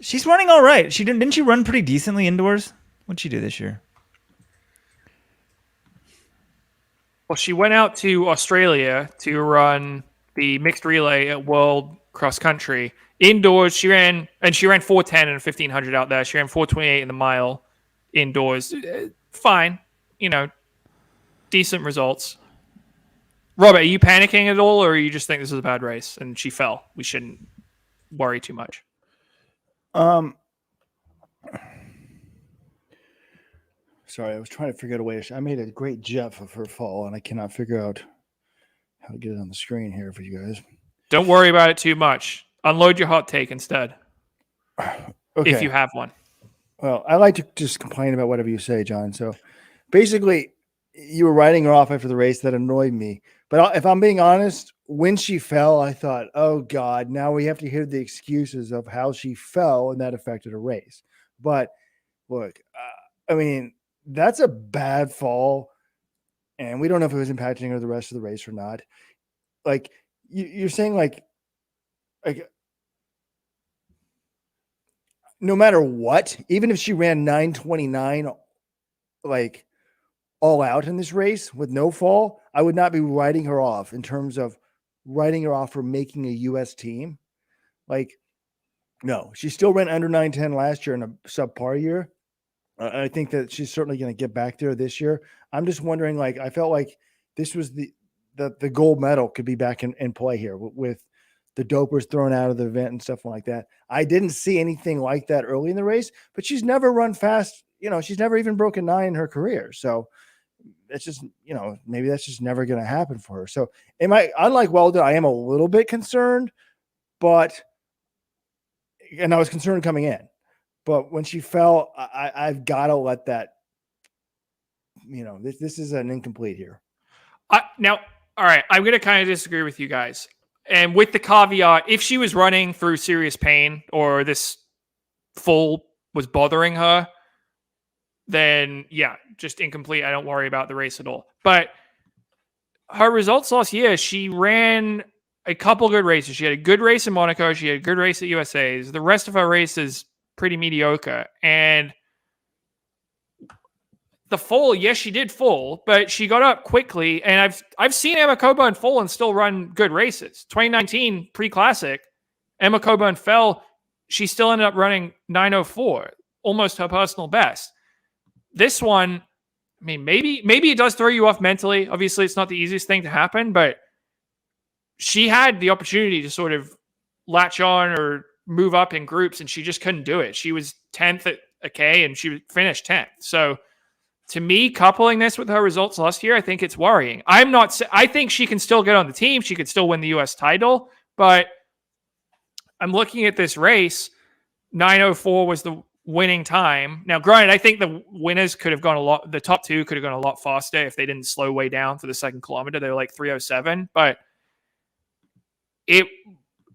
She's running all right. Didn't she run pretty decently indoors? What'd she do this year? Well, she went out to Australia to run the mixed relay at World Cross Country. Indoors, she ran 4:10 and 1,500 out there. She ran 4:28 in the mile indoors. Fine. Decent results. Robert, are you panicking at all, or you just think this is a bad race and she fell? We shouldn't worry too much. Sorry, I was trying to figure out a way. I made a great GIF of her fall, and I cannot figure out how to get it on the screen here for you guys. Don't worry about it too much. Unload your hot take instead. Okay. If you have one. Well, I like to just complain about whatever you say, John. So basically, you were writing her off after the race. That annoyed me. But if I'm being honest, when she fell, I thought, oh, God, now we have to hear the excuses of how she fell, and that affected her race. But look, I mean, that's a bad fall, and we don't know if it was impacting her the rest of the race or not. Like, you're saying, like no matter what, even if she ran 9:29, like all out in this race with no fall, I would not be writing her off in terms of writing her off for making a U.S. team. Like, no, she still ran under 9:10 last year in a subpar year. I think that she's certainly going to get back there this year. I'm just wondering, like, I felt like this was the gold medal could be back in play here with the dopers thrown out of the event and stuff like that. I didn't see anything like that early in the race, but she's never run fast. You know, she's never even broken 9 in her career. So it's just, you know, maybe that's just never going to happen for her. So unlike Weldon, I am a little bit concerned, and I was concerned coming in. But when she fell, I've got to let that, you know, this is an incomplete here. Now, all right, I'm going to kind of disagree with you guys. And with the caveat, if she was running through serious pain or this fall was bothering her, then yeah, just incomplete. I don't worry about the race at all. But her results last year, she ran a couple good races. She had a good race in Monaco. She had a good race at USA's. The rest of her races pretty mediocre. And the fall, yes, she did fall, but she got up quickly. And I've seen Emma Coburn fall and still run good races. 2019 pre-classic, Emma Coburn fell. She still ended up running 9:04, almost her personal best. This one, I mean, maybe it does throw you off mentally. Obviously, it's not the easiest thing to happen, but she had the opportunity to sort of latch on or move up in groups, and she just couldn't do it. She was 10th at a K, and she finished 10th. So to me, coupling this with her results last year, I think it's worrying. I think she can still get on the team. She could still win the U.S. title, but I'm looking at this race. 9:04 was the winning time. Now, granted, I think the winners could have gone the top two could have gone a lot faster if they didn't slow way down for the second kilometer. They were like 3:07, but it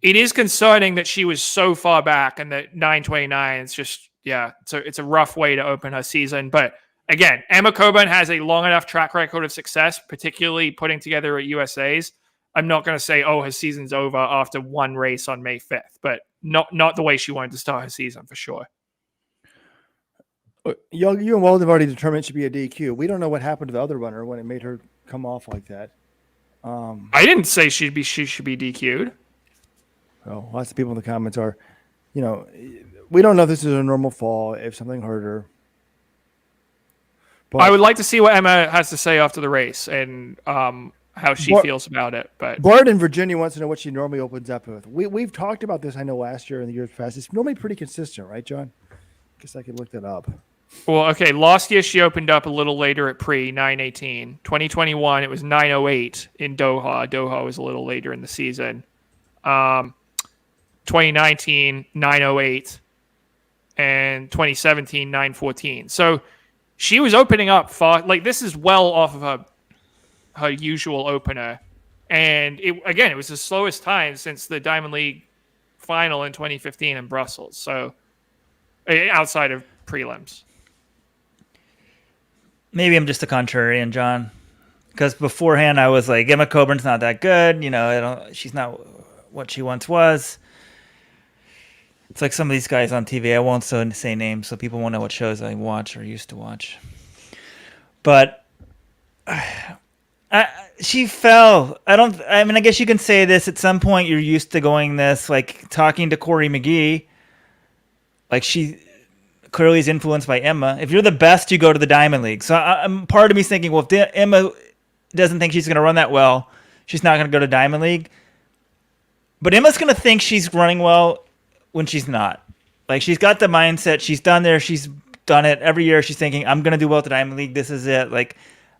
is concerning that she was so far back and that 9:29 is just, yeah, so it's a rough way to open her season. But again, Emma Coburn has a long enough track record of success, particularly putting together at USA's. I'm not going to say, oh, her season's over after one race on May 5th, but not the way she wanted to start her season for sure. You and Wald have already determined it should be a DQ. We don't know what happened to the other runner when it made her come off like that. I didn't say she should be DQ'd. Well, lots of people in the comments are, you know, we don't know if this is a normal fall, if something hurt her. But I would like to see what Emma has to say after the race and how she feels about it. But Bart in Virginia wants to know what she normally opens up with. We've talked about this, I know, last year and the years past. It's normally pretty consistent, right, John? Guess I could look that up. Well, okay. Last year she opened up a little later at 9:18. 2021 it was 9:08 in Doha. Doha was a little later in the season. 2019 9:08, and 2017 9:14. So she was opening up far. Like, this is well off of her usual opener, and it was the slowest time since the Diamond League final in 2015 in Brussels. So outside of prelims. Maybe I'm just a contrarian, John, because beforehand I was like, Emma Coburn's not that good. You know, she's not what she once was. It's like some of these guys on TV. I won't say names so people won't know what shows I watch or used to watch. But she fell. I guess you can say this at some point. You're used to going this, like talking to Corey McGee. Like, she clearly is influenced by Emma. If you're the best, you go to the Diamond League. So I'm part of me thinking, well, if Emma doesn't think she's going to run that well, she's not going to go to Diamond League. But Emma's going to think she's running well when she's not. Like, she's got the mindset. She's done there. She's done it every year. She's thinking, I'm going to do well at the Diamond League. This is it. Like,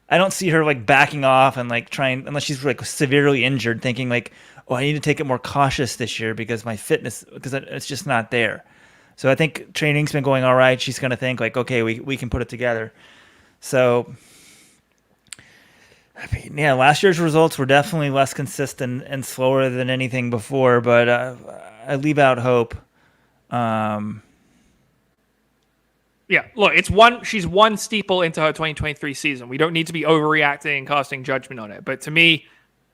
I don't see her like backing off and like trying, unless she's like severely injured, thinking like, oh, I need to take it more cautious this year because my fitness, because it's just not there. So I think training's been going all right. She's going to think like, okay, we can put it together. So, I mean, yeah, last year's results were definitely less consistent and slower than anything before, but I leave out hope. Yeah, look, she's one steeple into her 2023 season. We don't need to be overreacting and casting judgment on it. But to me,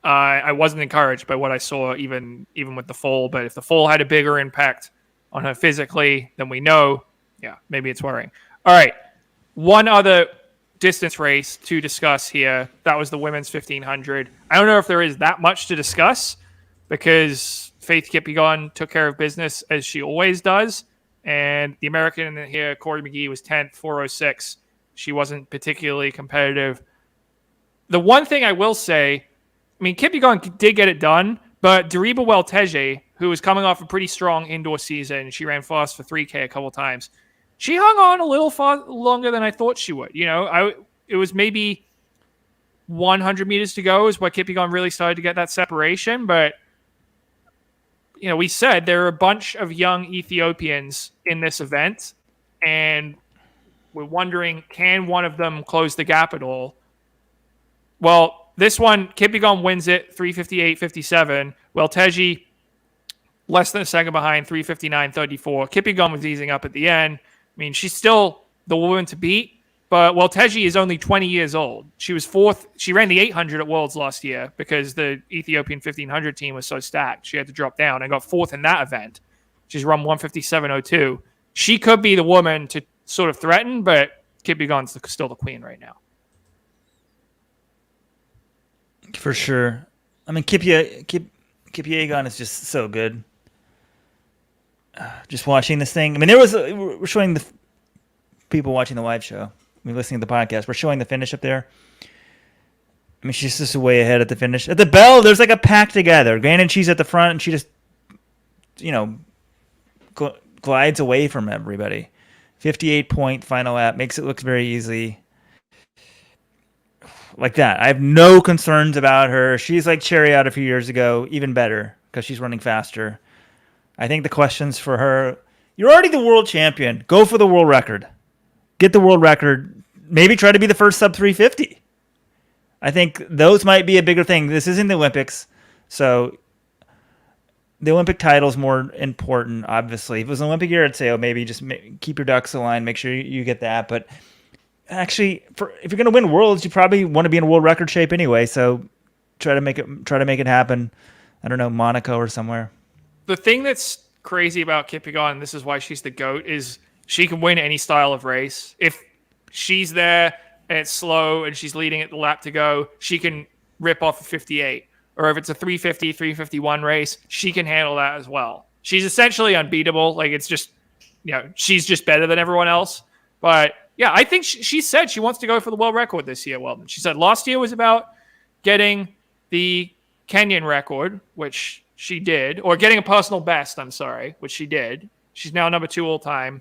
I wasn't encouraged by what I saw, even with the fall. But if the fall had a bigger impact on her physically than we know, yeah, maybe it's worrying. All right, one other distance race to discuss here. That was the women's 1500. I don't know if there is that much to discuss because Faith Kipyegon took care of business as she always does. And the American here, Corey McGee, was 10th, 406. She wasn't particularly competitive. The one thing I will say, I mean, Kipyegon did get it done, but Dariba Welteje, who was coming off a pretty strong indoor season, she ran fast for 3K a couple times. She hung on a little far longer than I thought she would. You know, it was maybe 100 meters to go is where Kipyegon really started to get that separation, but you know, we said there are a bunch of young Ethiopians in this event, and we're wondering, can one of them close the gap at all? Well, this one, Kipyegon wins it, 358.57. Welteji, less than a second behind, 359.34. Kipyegon was easing up at the end. I mean, she's still the woman to beat, but Welteji is only 20 years old. She was fourth. She ran the 800 at Worlds last year because the Ethiopian 1500 team was so stacked. She had to drop down and got fourth in that event. She's run 157.02. She could be the woman to sort of threaten, but Kipyegon's still the queen right now. For sure. I mean, Kipyegon is just so good. Just watching this thing. I mean, we're showing the people watching the live show. I mean, listening to the podcast. We're showing the finish up there. I mean, she's just way ahead at the finish. At the bell, there's like a pack together. Granted, she's at the front, and she just, you know, glides away from everybody. 58-point final lap. Makes it look very easy. Like that. I have no concerns about her. She's like Cherry out a few years ago. Even better, because she's running faster. I think the questions for her, you're already the world champion. Go for the world record. Get the world record. Maybe try to be the first sub 350. I think those might be a bigger thing. This isn't the Olympics, so the Olympic title is more important, obviously. If it was an Olympic year, I'd say, oh, maybe just keep your ducks aligned, make sure you get that. But actually, if you're going to win worlds, you probably want to be in world record shape anyway, so try to make it happen. I don't know, Monaco or somewhere. The thing that's crazy about Kipyegon, and this is why she's the GOAT, is she can win any style of race. If she's there and it's slow and she's leading at the lap to go, she can rip off a 58. Or if it's a 350, 351 race, she can handle that as well. She's essentially unbeatable. Like, it's just, you know, she's just better than everyone else. But yeah, I think she said she wants to go for the world record this year, Weldon. She said last year was about getting the Kenyan record, which she did, or getting a personal best, which she did. She's now number 2 all time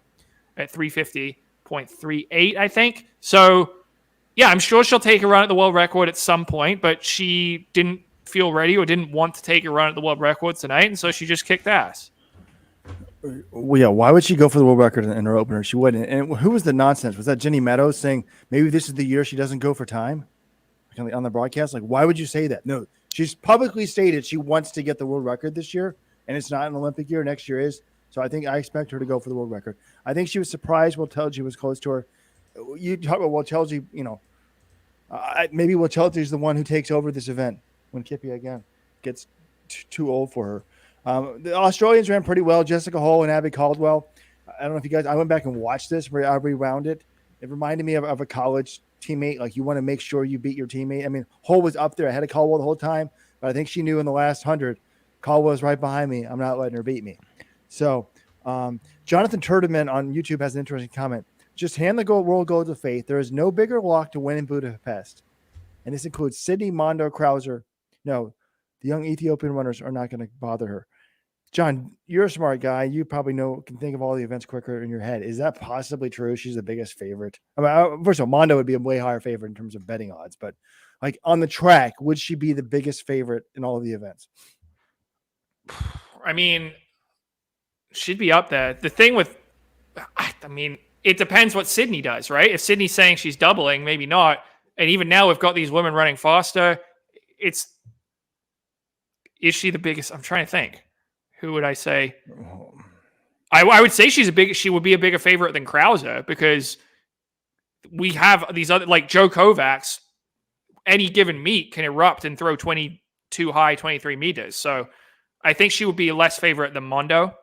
at 350.38, I think. So, yeah, I'm sure she'll take a run at the world record at some point, but she didn't feel ready or didn't want to take a run at the world record tonight, and so she just kicked ass. Well, yeah, why would she go for the world record in her opener? She wouldn't. And who was the nonsense? Was that Jenny Meadows saying maybe this is the year she doesn't go for time on the broadcast? Like, why would you say that? No, she's publicly stated she wants to get the world record this year, and it's not an Olympic year. Next year is. So I expect her to go for the world record. I think she was surprised Welteji was close to her. You talk about Welteji, you know, maybe Welteji is the one who takes over this event when Kippy again gets too old for her. The Australians ran pretty well. Jessica Hull and Abby Caldwell. I don't know if you guys, I went back and watched this where I rewound it. It reminded me of a college teammate. Like, you want to make sure you beat your teammate. I mean, Hull was up there ahead of Caldwell the whole time, but I think she knew in the last 100, Caldwell was right behind me. I'm not letting her beat me. So Jonathan Turdeman on YouTube has an interesting comment. Just hand the world gold to Faith. There is no bigger lock to win in Budapest. And this includes Sydney Mondo Krauser. No, The young Ethiopian runners are not going to bother her. John, you're a smart guy. You probably can think of all the events quicker in your head. Is that possibly true? She's the biggest favorite. I mean, first of all, Mondo would be a way higher favorite in terms of betting odds, but like on the track, would she be the biggest favorite in all of the events? I mean, she'd be up there. The thing with, I mean, it depends what Sydney does, right? If Sydney's saying she's doubling, maybe not. And even now we've got these women running faster. Is she the biggest? I'm trying to think. Who would I say? I would say she would be a bigger favorite than Krauser because we have these other, like Joe Kovacs, any given meet can erupt and throw 22 high, 23 meters. So I think she would be a less favorite than Mondo.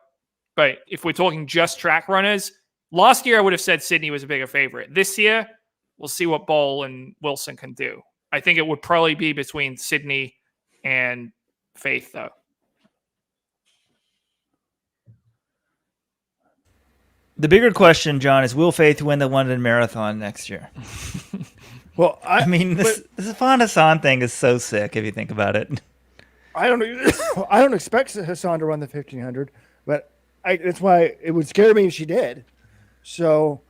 But if we're talking just track runners, last year I would have said Sydney was a bigger favorite. This year, we'll see what Boll and Wilson can do. I think it would probably be between Sydney and Faith, though. The bigger question, John, is will Faith win the London Marathon next year? Well, I mean, this Hassan thing is so sick if you think about it. I don't expect Hassan to run the 1500, but that's why it would scare me if she did. So,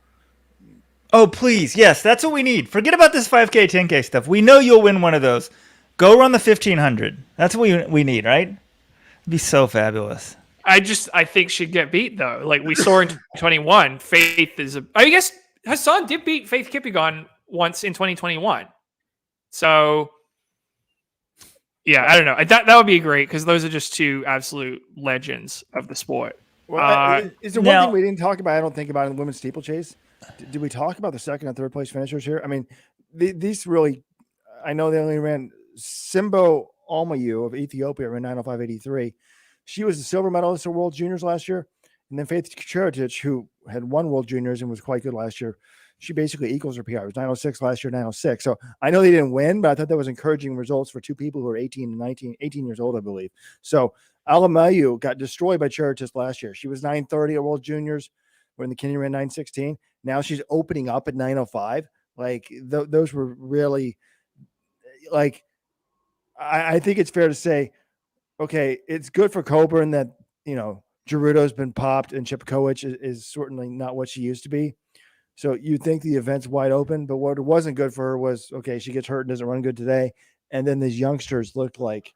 oh please, yes, that's what we need. Forget about this 5K, 10K stuff. We know you'll win one of those. Go run the 1500. That's what we need, right? It'd be so fabulous. I think she'd get beat though. Like we saw in 2021, Faith I guess Hassan did beat Faith Kipyegon once in 2021. So yeah, I don't know. That would be great because those are just two absolute legends of the sport. Well, is there one thing we didn't talk about? I don't think about in the women's steeplechase. Did we talk about the second and third place finishers here? I mean, these really, I know they only ran Simbo Almayu of Ethiopia ran 9:05.83. She was the silver medalist at World Juniors last year. And then Faith Kipyegon, who had won World Juniors and was quite good last year, she basically equals her PR. It was 9:06 last year, 9:06. So I know they didn't win, but I thought that was encouraging results for two people who are 18 years old, I believe. So Alamayu got destroyed by Charitis last year. She was 9:30 at World Juniors when the Kenyan ran 9:16. Now she's opening up at 9:05. Like those were really like, I think it's fair to say, okay, it's good for Coburn that, Gerudo's been popped and Chepkoech is certainly not what she used to be. So you think the event's wide open, but what wasn't good for her was, okay, she gets hurt and doesn't run good today. And then these youngsters looked like,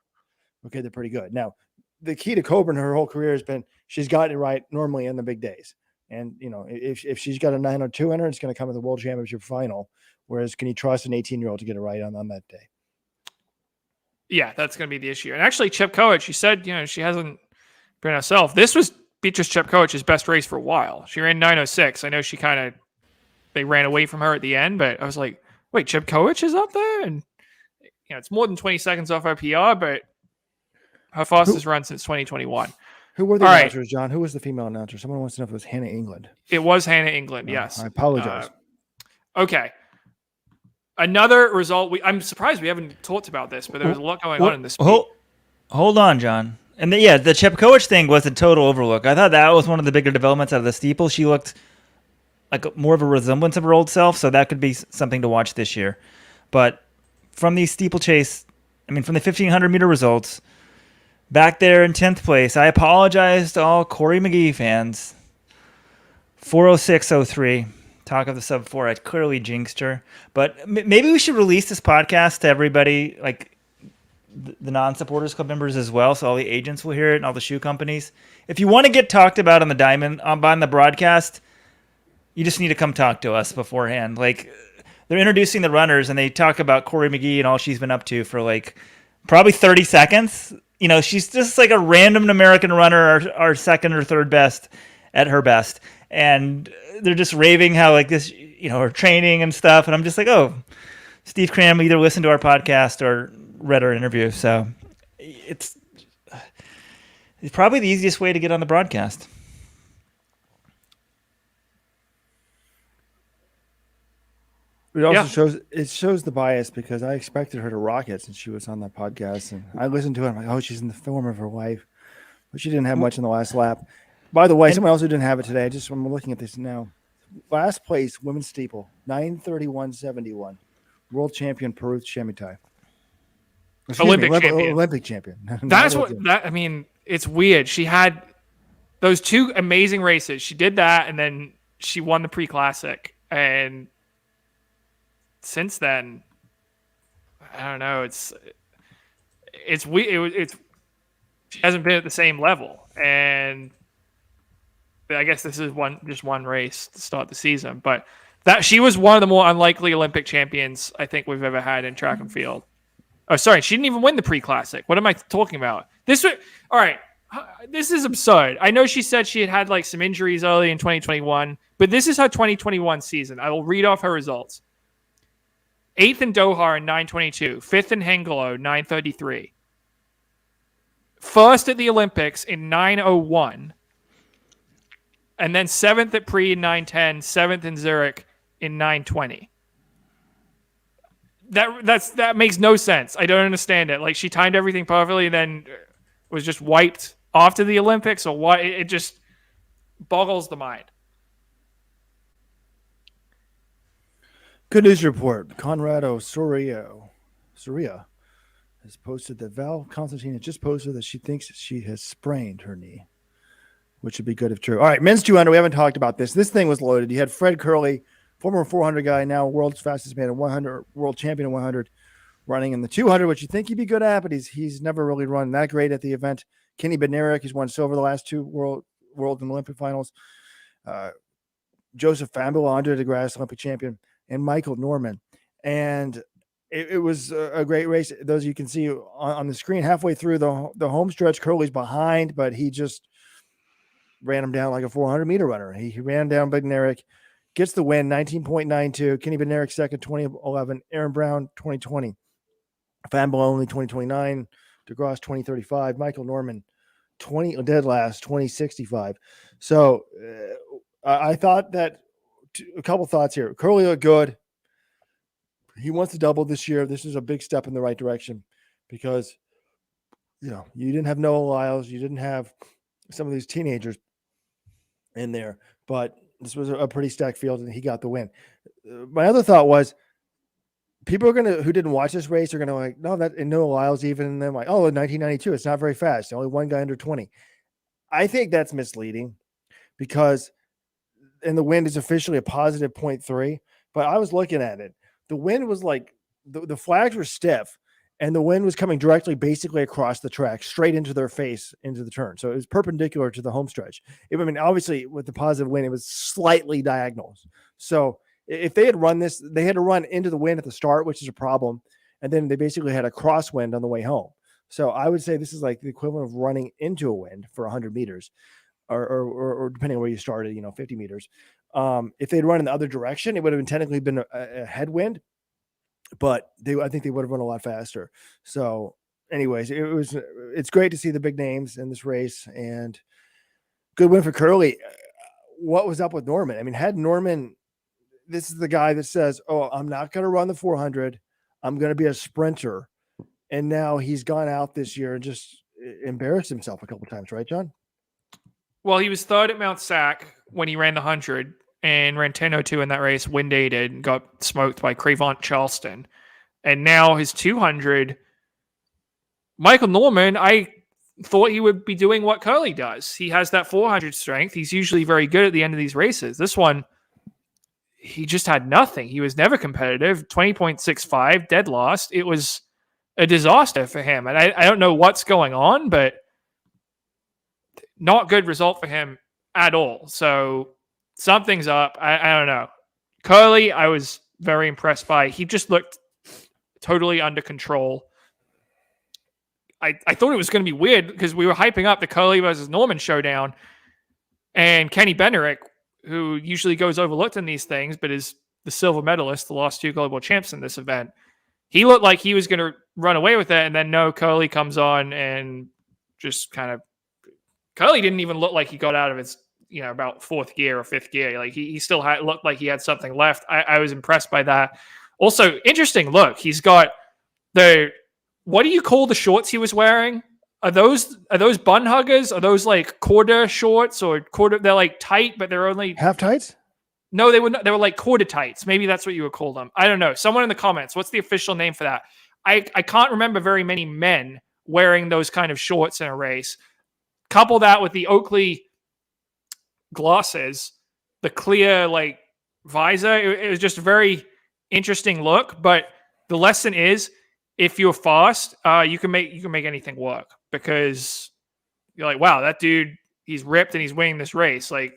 okay, they're pretty good. Now, the key to Coburn her whole career has been she's gotten it right normally in the big days. And, if she's got a 9:02 in her, it's going to come at the World Championship final. Whereas can you trust an 18-year-old to get it right on that day? Yeah, that's going to be the issue. And actually, Chepkoech, she said, she hasn't been herself. This was Beatrice Chepkoech's best race for a while. She ran 9:06. I know they ran away from her at the end, but I was like, wait, Chepkoech is up there? And, it's more than 20 seconds off her PR, but her fastest run since 2021. Who were the announcers, John? Who was the female announcer? Someone wants to know if it was Hannah England. It was Hannah England, yes. I apologize. Okay. Another result. I'm surprised we haven't talked about this, but there was a lot going on in this. Hold on, John. And the Chepkoech thing was a total overlook. I thought that was one of the bigger developments out of the steeple. She looked like more of a resemblance of her old self, so that could be something to watch this year. But from the steeplechase, from the 1,500 meter results, back there in 10th place, I apologize to all Corey McGee fans. 4:06.03. Talk of the sub 4. I clearly jinxed her. But maybe we should release this podcast to everybody, like the non-supporters club members as well, so all the agents will hear it and all the shoe companies. If you want to get talked about on the diamond, on the broadcast, you just need to come talk to us beforehand. Like, they're introducing the runners, and they talk about Corey McGee and all she's been up to for, probably 30 seconds. She's just like a random American runner, our second or third best at her best. And they're just raving how, this, her training and stuff. And I'm just like, oh, Steve Cram either listened to our podcast or read our interview. So it's probably the easiest way to get on the broadcast. It also shows the bias because I expected her to rock it since she was on that podcast. And I listened to it. I'm like, oh, she's in the form of her wife. But she didn't have much in the last lap. By the way, someone else who didn't have it today, I'm looking at this now. Last place, women's steeple, 9:31.71. World champion Peruth Shemitai. Olympic champion. That's I mean, it's weird. She had those two amazing races. She did that, and then she won the pre-classic. And since then, I don't know. It's weird. She hasn't been at the same level, and I guess this is just one race to start the season. But that she was one of the more unlikely Olympic champions I think we've ever had in track and field. Oh, sorry, she didn't even win the pre-classic. What am I talking about? All right. This is absurd. I know she said she had like some injuries early in 2021, but this is her 2021 season. I will read off her results. 8th in Doha in 9:22, 5th in Hengelo 9:33, 1st at the Olympics in 9:01, and then 7th at Pre in 9:10, 7th in Zurich in 9:20. That makes no sense. I don't understand it. Like, she timed everything perfectly and then was just wiped after the Olympics, or what? It just boggles the mind. Good news report. Conrado Soria has posted that Val Constantine has just posted that she thinks she has sprained her knee, which would be good if true. All right, men's 200. We haven't talked about this. This thing was loaded. You had Fred Curley, former 400 guy, now world's fastest man at 100, world champion at 100, running in the 200, which you think he'd be good at, but he's never really run that great at the event. Kenny Bednarek, he's won silver the last two world and Olympic finals. Joseph Fambula, Andre DeGrasse, Olympic champion, and Michael Norman. And it was a great race. Those you can see on the screen halfway through the home stretch, Curley's behind, but he just ran him down like a 400-meter runner. He ran down Bednarek, gets the win, 19.92. Kenny Bednarek second, 2011. Aaron Brown, 2020. Fambula only 2029. DeGrasse 2035. Michael Norman 20 dead last 2065. So I thought that a couple thoughts here. Curley looked good. He wants to double this year. This is a big step in the right direction because you didn't have Noah Lyles, you didn't have some of these teenagers in there, but this was a pretty stacked field and he got the win. My other thought was people who didn't watch this race are gonna no, and Noah Lyles even, and then like, oh, in 1992, it's not very fast. Only one guy under 20. I think that's misleading because, and the wind is officially a positive 0.3, but I was looking at it. The wind was like, the flags were stiff and the wind was coming directly basically across the track, straight into their face, into the turn. So it was perpendicular to the home stretch. Obviously with the positive wind, it was slightly diagonal. So if they had run this, they had to run into the wind at the start, which is a problem. And then they basically had a crosswind on the way home. So I would say this is like the equivalent of running into a wind for 100 meters or depending on where you started, 50 meters. If they'd run in the other direction, it would have technically been a headwind, but I think they would have run a lot faster. So anyways, it's great to see the big names in this race and good win for Curley. What was up with Norman? I mean, had Norman, this is the guy that says, oh, I'm not going to run the 400. I'm going to be a sprinter. And now he's gone out this year and just embarrassed himself a couple of times, right, John? Well, he was third at Mount Sac when he ran the 100 and ran 10:02 in that race, wind aided, and got smoked by Crevant Charleston. And now his 200, Michael Norman, I thought he would be doing what Curley does. He has that 400 strength. He's usually very good at the end of these races. This one, he just had nothing. He was never competitive. 20.65, dead last. It was a disaster for him. And I don't know what's going on, but not good result for him at all. So something's up. I don't know. Curley, I was very impressed by. He just looked totally under control. I thought it was going to be weird because we were hyping up the Curley versus Norman showdown, and Kenny Bednarek, who usually goes overlooked in these things, but is the silver medalist, the last two global champs in this event. He looked like he was going to run away with it, and then no, Curley comes on and just kind of. Curley didn't even look like he got out of his, about fourth gear or fifth gear. Like he still looked like he had something left. I was impressed by that. Also, interesting look. He's got what do you call the shorts he was wearing? Are those bun huggers? Are those like quarter shorts or quarter? They're like tight, but they're only half tights. No, they were like quarter tights. Maybe that's what you would call them. I don't know. Someone in the comments, what's the official name for that? I can't remember very many men wearing those kind of shorts in a race. Couple that with the Oakley glasses, the clear like visor. It was just a very interesting look. But the lesson is, if you're fast, you can make anything work, because you're like, wow, that dude, he's ripped and he's winning this race. Like,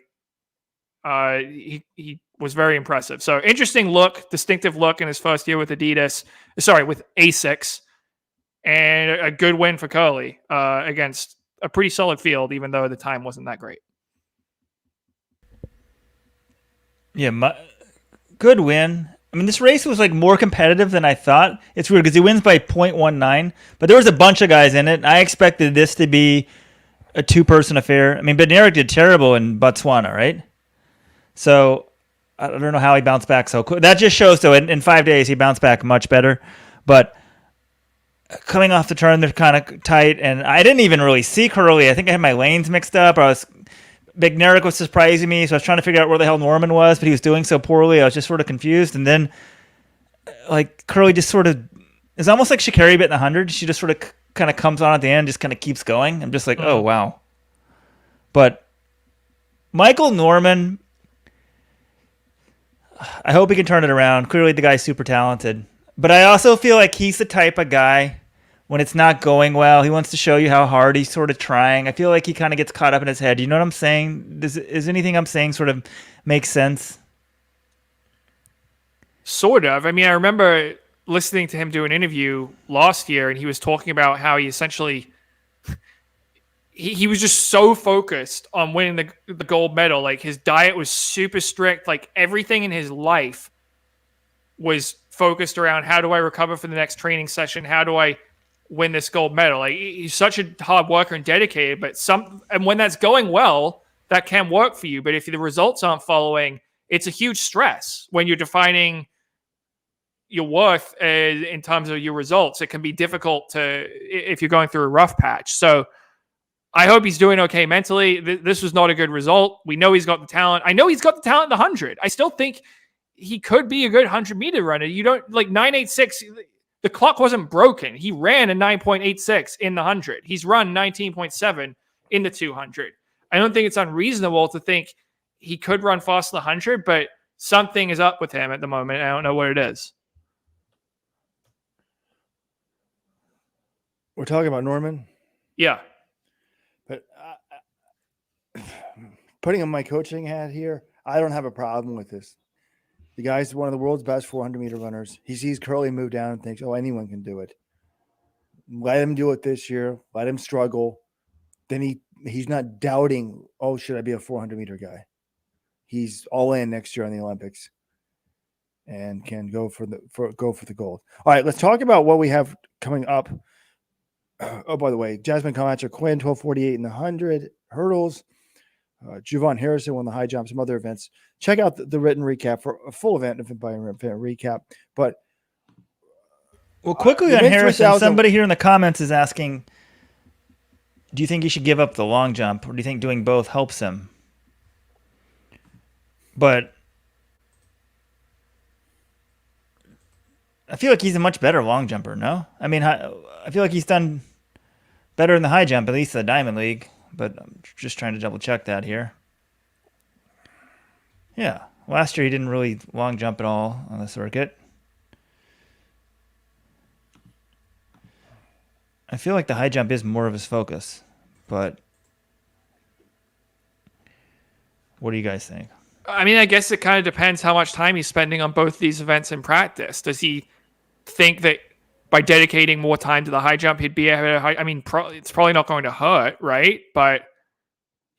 he was very impressive. So interesting look, distinctive look in his first year with with Asics, and a good win for Curly against a pretty solid field, even though the time wasn't that great. Yeah, good win. I mean, this race was like more competitive than I thought. It's weird because he wins by 0.19, but there was a bunch of guys in it. And I expected this to be a two-person affair. I mean, Bednarik did terrible in Botswana, right? So I don't know how he bounced back so quick. That just shows, though, in 5 days he bounced back much better. But coming off the turn, they're kind of tight, and I didn't even really see Curly. I think I had my lanes mixed up. Bednarik was surprising me, so I was trying to figure out where the hell Norman was, but he was doing so poorly. I was just sort of confused. And then, like, Curly just sort of is almost like Shakiri bit in the 100. She just sort of kind of comes on at the end, just kind of keeps going. I'm just like, oh, wow. But Michael Norman, I hope he can turn it around. Clearly, the guy's super talented. But I also feel like he's the type of guy, when it's not going well, he wants to show you how hard he's sort of trying. I feel like he kind of gets caught up in his head. You know what I'm saying? Is anything I'm saying sort of make sense? Sort of. I mean, I remember listening to him do an interview last year, and he was talking about how he essentially he was just so focused on winning the gold medal. Like, his diet was super strict. Like, everything in his life was focused around, how do I recover for the next training session? How do I win this gold medal? Like, he's such a hard worker and dedicated, and when that's going well, that can work for you. But if the results aren't following, it's a huge stress when you're defining your worth in terms of your results. It can be difficult if you're going through a rough patch. So I hope he's doing okay mentally. This was not a good result. We know he's got the talent. I know he's got the talent in the 100. I still think he could be a good 100-meter runner. You don't, like, 9.86. The clock wasn't broken. He ran a 9.86 in the 100. He's run 19.7 in the 200. I don't think it's unreasonable to think he could run fast in the 100, but something is up with him at the moment. I don't know what it is. We're talking about Norman? Yeah. But putting on my coaching hat here, I don't have a problem with this. The guy's one of the world's best 400-meter runners. He sees Curly move down and thinks, oh, anyone can do it. Let him do it this year. Let him struggle. Then he's not doubting, oh, should I be a 400-meter guy? He's all in next year on the Olympics and can go for the gold. All right, let's talk about what we have coming up. Oh, by the way, Jasmine Camacho Quinn, 12:48 in the 100 hurdles. Javon Harrison won the high jump, some other events. Check out the written recap for a full event by event recap. But quickly on Harrison, somebody here in the comments is asking, do you think he should give up the long jump, or do you think doing both helps him? But I feel like he's a much better long jumper, no? I mean, I feel like he's done better in the high jump, at least the Diamond League. But I'm just trying to double check that here. Yeah. Last year he didn't really long jump at all on the circuit. I feel like the high jump is more of his focus. But what do you guys think? I mean, I guess it kind of depends how much time he's spending on both these events in practice. Does he think that by dedicating more time to the high jump, he'd be able to I mean, it's probably not going to hurt, right? But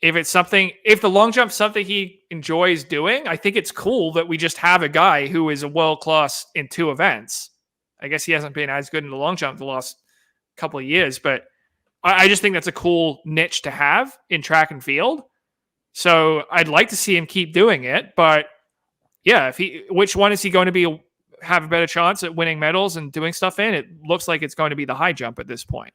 if the long jump's something he enjoys doing, I think it's cool that we just have a guy who is a world-class in two events. I guess he hasn't been as good in the long jump the last couple of years, but I just think that's a cool niche to have in track and field. So I'd like to see him keep doing it, but yeah, which one is he going to have a better chance at winning medals and doing stuff in? It looks like it's going to be the high jump at this point.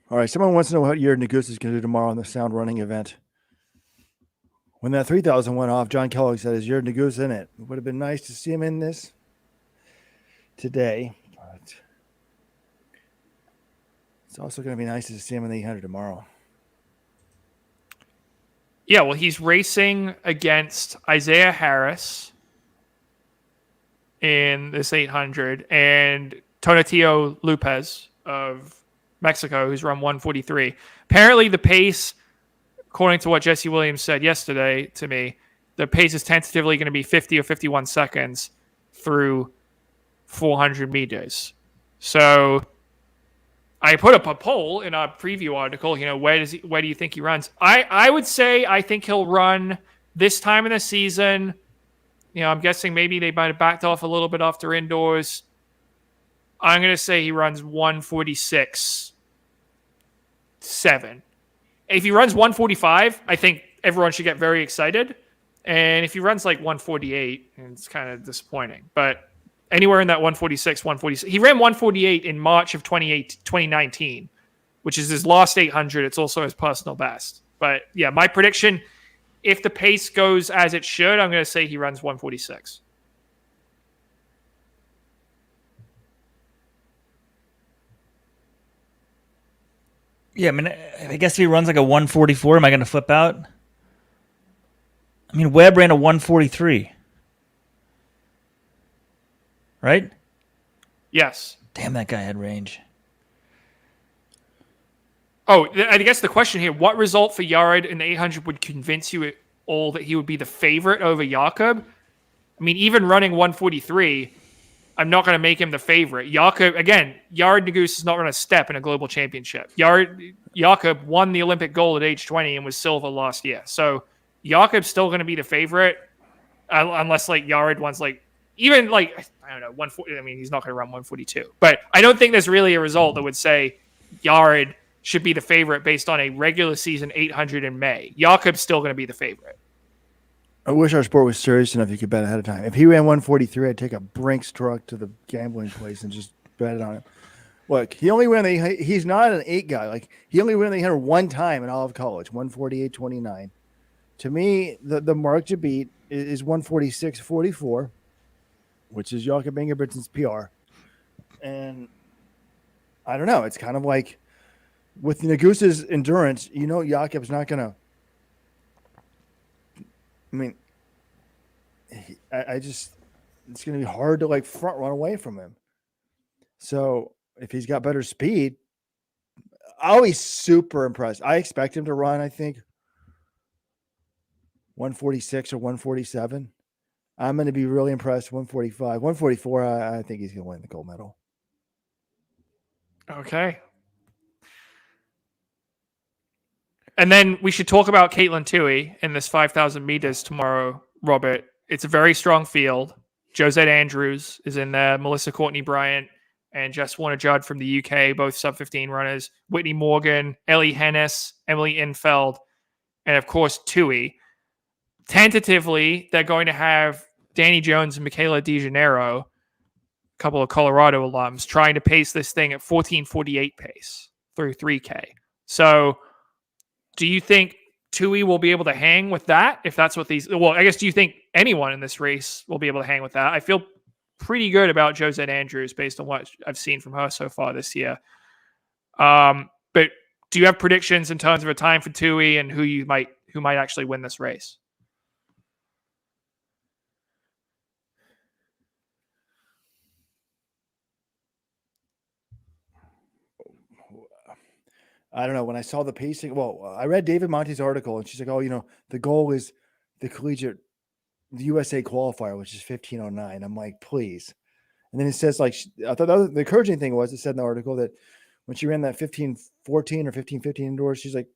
All right, someone wants to know what Jared Negus is going to do tomorrow on the sound running event. When that 3,000 went off, John Kellogg said, is Jared Negus in it? It would have been nice to see him in this. today. But it's also going to be nice to see him in the 800 tomorrow. Yeah, well, he's racing against Isaiah Harris in this 800 and Tonatio Lopez of Mexico, who's run 143. Apparently, the pace, according to what Jesse Williams said yesterday to me, the pace is tentatively going to be 50 or 51 seconds through 400 meters. So I put up a poll in our preview article, where do you think he runs? I would say I think he'll run this time in the season. I'm guessing maybe they might have backed off a little bit after indoors. I'm going to say he runs 146.7. If he runs 145, I think everyone should get very excited. And if he runs like 148, it's kind of disappointing. But anywhere in that 146, 146. He ran 148 in March of 2019, which is his last 800. It's also his personal best. But yeah, my prediction, if the pace goes as it should, I'm going to say he runs 146. Yeah, I mean, I guess if he runs like a 144, am I going to flip out? I mean, Webb ran a 143. Right? Yes. Damn, that guy had range. Oh, I guess the question here, what result for Yared in the 800 would convince you at all that he would be the favorite over Jakob? I mean, even running 143, I'm not going to make him the favorite. Jakob, again, Yared Nuguse has not run a step in a global championship. Jakob won the Olympic gold at age 20 and was silver last year. So Jakob's still going to be the favorite unless like Yared wants like, even like, I don't know, 140. I mean, he's not going to run 142. But I don't think there's really a result that would say Yared should be the favorite based on a regular season 800 in May. Jakob's still going to be the favorite. I wish our sport was serious enough you could bet ahead of time. If he ran 143, I'd take a Brinks truck to the gambling place and just bet it on him. Look, he only ran he's not an 8 guy. Like, he only ran the 800 one time in all of college, 148.29. To me, the mark to beat is 146.44, which is Jakob Ingebrigtsen's PR. And I don't know. It's kind of like with Nagusa's endurance, Jakob's not going to. I mean, it's going to be hard to like front run away from him. So if he's got better speed, I'll be super impressed. I expect him to run, I think, 146 or 147. I'm going to be really impressed. 145, 144. I think he's going to win the gold medal. Okay. And then we should talk about Caitlin Toohey in this 5,000 meters tomorrow, Robert. It's a very strong field. Josette Andrews is in there. Melissa Courtney Bryant and Jess Warner-Judd from the UK, both sub-15 runners. Whitney Morgan, Ellie Hennis, Emily Infeld, and of course Toohey. Tentatively, they're going to have Danny Jones and Michaela DeJaneiro, a couple of Colorado alums, trying to pace this thing at 14:48 pace through 3K. So do you think Toohey will be able to hang with that? If that's what I guess, do you think anyone in this race will be able to hang with that? I feel pretty good about Josette Andrews based on what I've seen from her so far this year. But do you have predictions in terms of a time for Toohey and who might actually win this race? I don't know. When I saw the pacing, I read David Monte's article, and she's like, the goal is the USA qualifier, which is 15:09. I'm like, please. And then it says, like, I thought the encouraging thing was, it said in the article that when she ran that 15:14 or 15:15 indoors, she's like,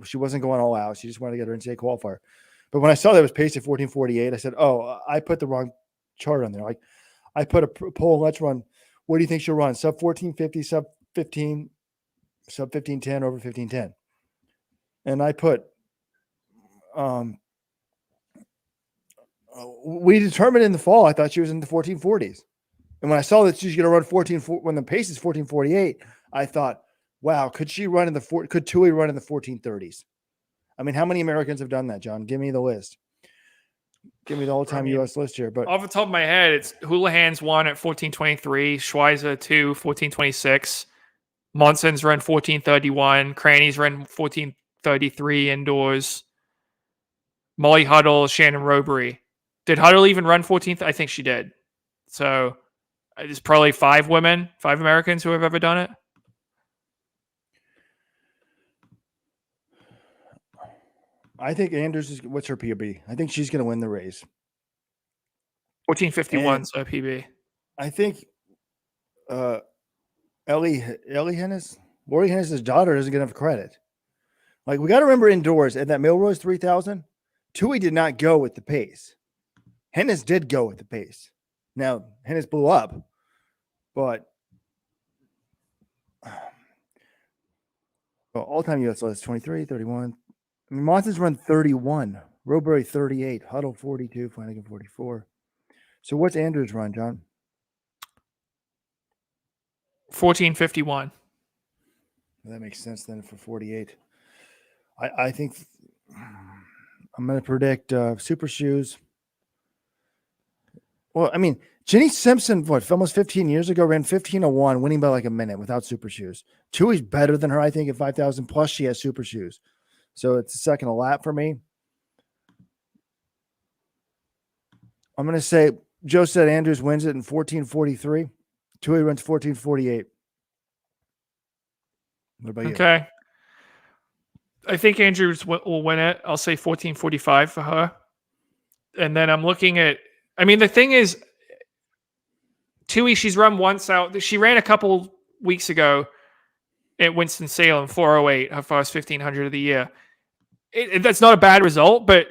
she wasn't going all out. She just wanted to get her NCAA qualifier. But when I saw that it was paced at 14:48, I said, I put the wrong chart on there. Like, I put a poll, let's run. What do you think she'll run? Sub 14:50, sub 15, sub 15:10, over 15:10. And I put, we determined in the fall, I thought she was in the 14:40s. And when I saw that she's going to run 14:40, when the pace is 14:48, I thought, wow, could Toohey run in the 14:30s? I mean, how many Americans have done that, John? Give me the list. Give me the all-time U.S. list here, but Off the top of my head, it's Houlihan's 1 at 14:23, Schweizer 2, 14:26, Monson's run 14:31, Cranny's run 14:33 indoors, Molly Huddle, Shannon Robery. Did Huddle even run 14th? I think she did. So there's probably 5 Americans who have ever done it. I think Andrews is. What's her PB? I think she's going to win the race. 14:51 so PB. I think Ellie Hennis, Lori Hennis' daughter, doesn't get enough credit. Like, we got to remember indoors at that Milrose 3000, Tui did not go with the pace. Hennis did go with the pace. Now, Hennis blew up, but all-time U.S. list 23, 31. I mean, Monson's run 31, Robery 38, Huddle 42, Flanagan 44. So what's Andrews' run, John? 14:51. That makes sense then for 48. I think I'm going to predict Super Shoes. Well, I mean, Jenny Simpson, almost 15 years ago, ran 15:01, winning by like a minute without Super Shoes. Tui's better than her, I think, at 5,000, plus she has Super Shoes. So it's a second a lap for me. I'm going to say Joe said Andrews wins it in 14:43. Tui runs 14:48. What about you? Okay. I think Andrews will win it. I'll say 14:45 for her. And then I'm looking at, I mean, the thing is, Tui, she's run once out. She ran a couple weeks ago at Winston-Salem, 4:08, her first 1,500 of the year. That's not a bad result, but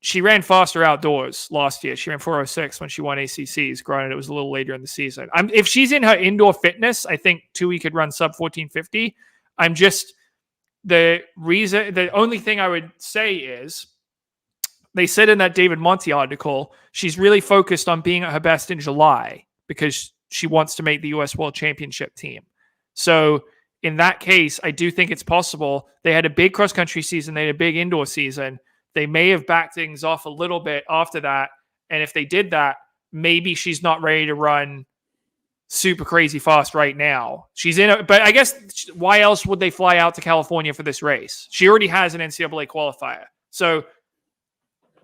she ran faster outdoors last year. She ran 4:06 when she won ACCs. Granted, it was a little later in the season. If she's in her indoor fitness, I think Tui could run sub 14:50. I'm just, the only thing I would say is, they said in that David Monti article, she's really focused on being at her best in July because she wants to make the U.S. World Championship team. So in that case, I do think it's possible. They had a big cross-country season. They had a big indoor season. They may have backed things off a little bit after that. And if they did that, maybe she's not ready to run super crazy fast right now. But I guess why else would they fly out to California for this race? She already has an NCAA qualifier. So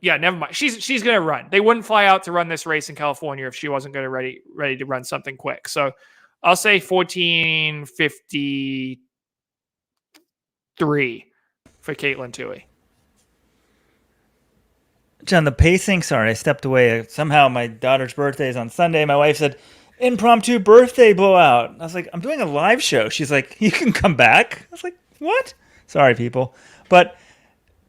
yeah, never mind. She's going to run. They wouldn't fly out to run this race in California if she wasn't going to ready to run something quick. So I'll say 14:53 for Caitlin Tui. John, the pacing, sorry, I stepped away. Somehow my daughter's birthday is on Sunday. My wife said, impromptu birthday blowout. I was like, I'm doing a live show. She's like, you can come back. I was like, what? Sorry, people. But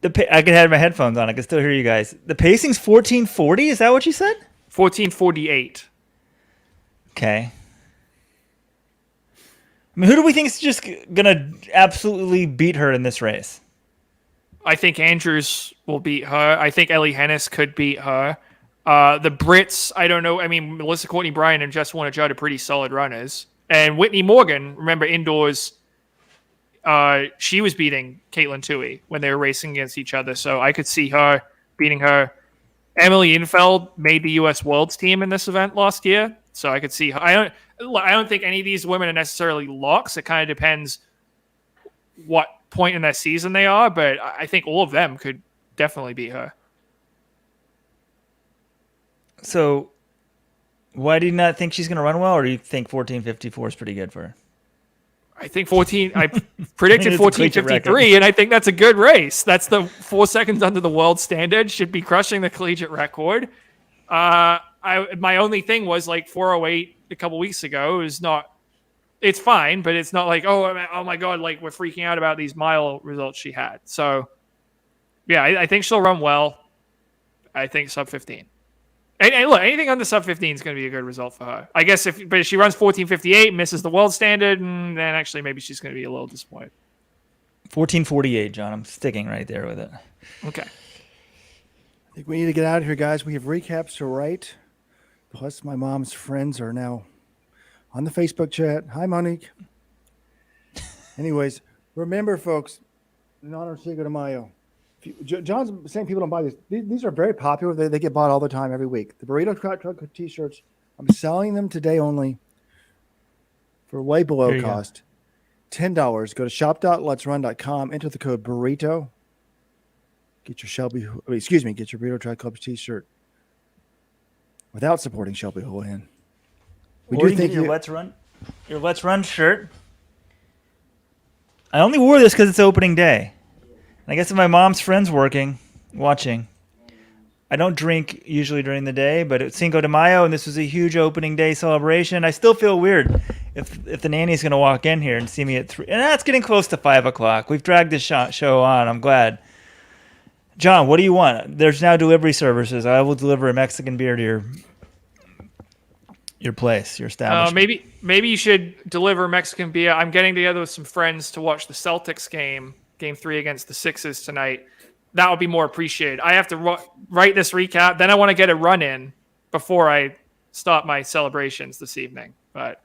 I could have my headphones on. I can still hear you guys. The pacing's 14:40? Is that what you said? 14:48. Okay. I mean, who do we think is just going to absolutely beat her in this race? I think Andrews will beat her. I think Ellie Hennis could beat her. The Brits, I don't know. I mean, Melissa Courtney Bryan and Jess Warner Judd are pretty solid runners. And Whitney Morgan, remember indoors, she was beating Caitlin Tui when they were racing against each other. So I could see her beating her. Emily Infeld made the U.S. Worlds team in this event last year. So I could see her. I don't think any of these women are necessarily locks. It kind of depends what point in their season they are. But I think all of them could definitely beat her. So why do you not think she's going to run well? Or do you think 14:54 is pretty good for her? I think 14. I predicted 14:53, and I think that's a good race. That's the 4 seconds under the world standard. Should be crushing the collegiate record. My only thing was like 4:08 a couple weeks ago is not. It's fine, but it's not like oh my god, like we're freaking out about these mile results she had. So yeah, I think she'll run well. I think sub 15. And look, anything under sub 15 is going to be a good result for her. I guess if she runs 14:58, misses the world standard, and then actually maybe she's going to be a little disappointed. 14:48, John. I'm sticking right there with it. Okay. I think we need to get out of here, guys. We have recaps to write. Plus, my mom's friends are now on the Facebook chat. Hi, Monique. Anyways, remember, folks, in honor of Cinco de Mayo, John's saying people don't buy these. These are very popular. They get bought all the time, every week. The Burrito Track Club t-shirts, I'm selling them today only for way below cost. $10. Go to shop.letsrun.com. Enter the code burrito. Get your Burrito Track Club t-shirt without supporting Shelby Houlihan. We do think your Let's Run shirt. I only wore this because it's opening day. And I guess if my mom's friend's watching, I don't drink usually during the day, but it's Cinco de Mayo, and this was a huge opening day celebration. I still feel weird if the nanny's going to walk in here and see me at 3. And that's getting close to 5 o'clock. We've dragged this show on. I'm glad. John, what do you want? There's now delivery services. I will deliver a Mexican beer to your place, your establishment. Maybe you should deliver Mexican beer. I'm getting together with some friends to watch the Celtics game 3 against the Sixers tonight. That would be more appreciated. I have to write this recap. Then I want to get a run in before I start my celebrations this evening. But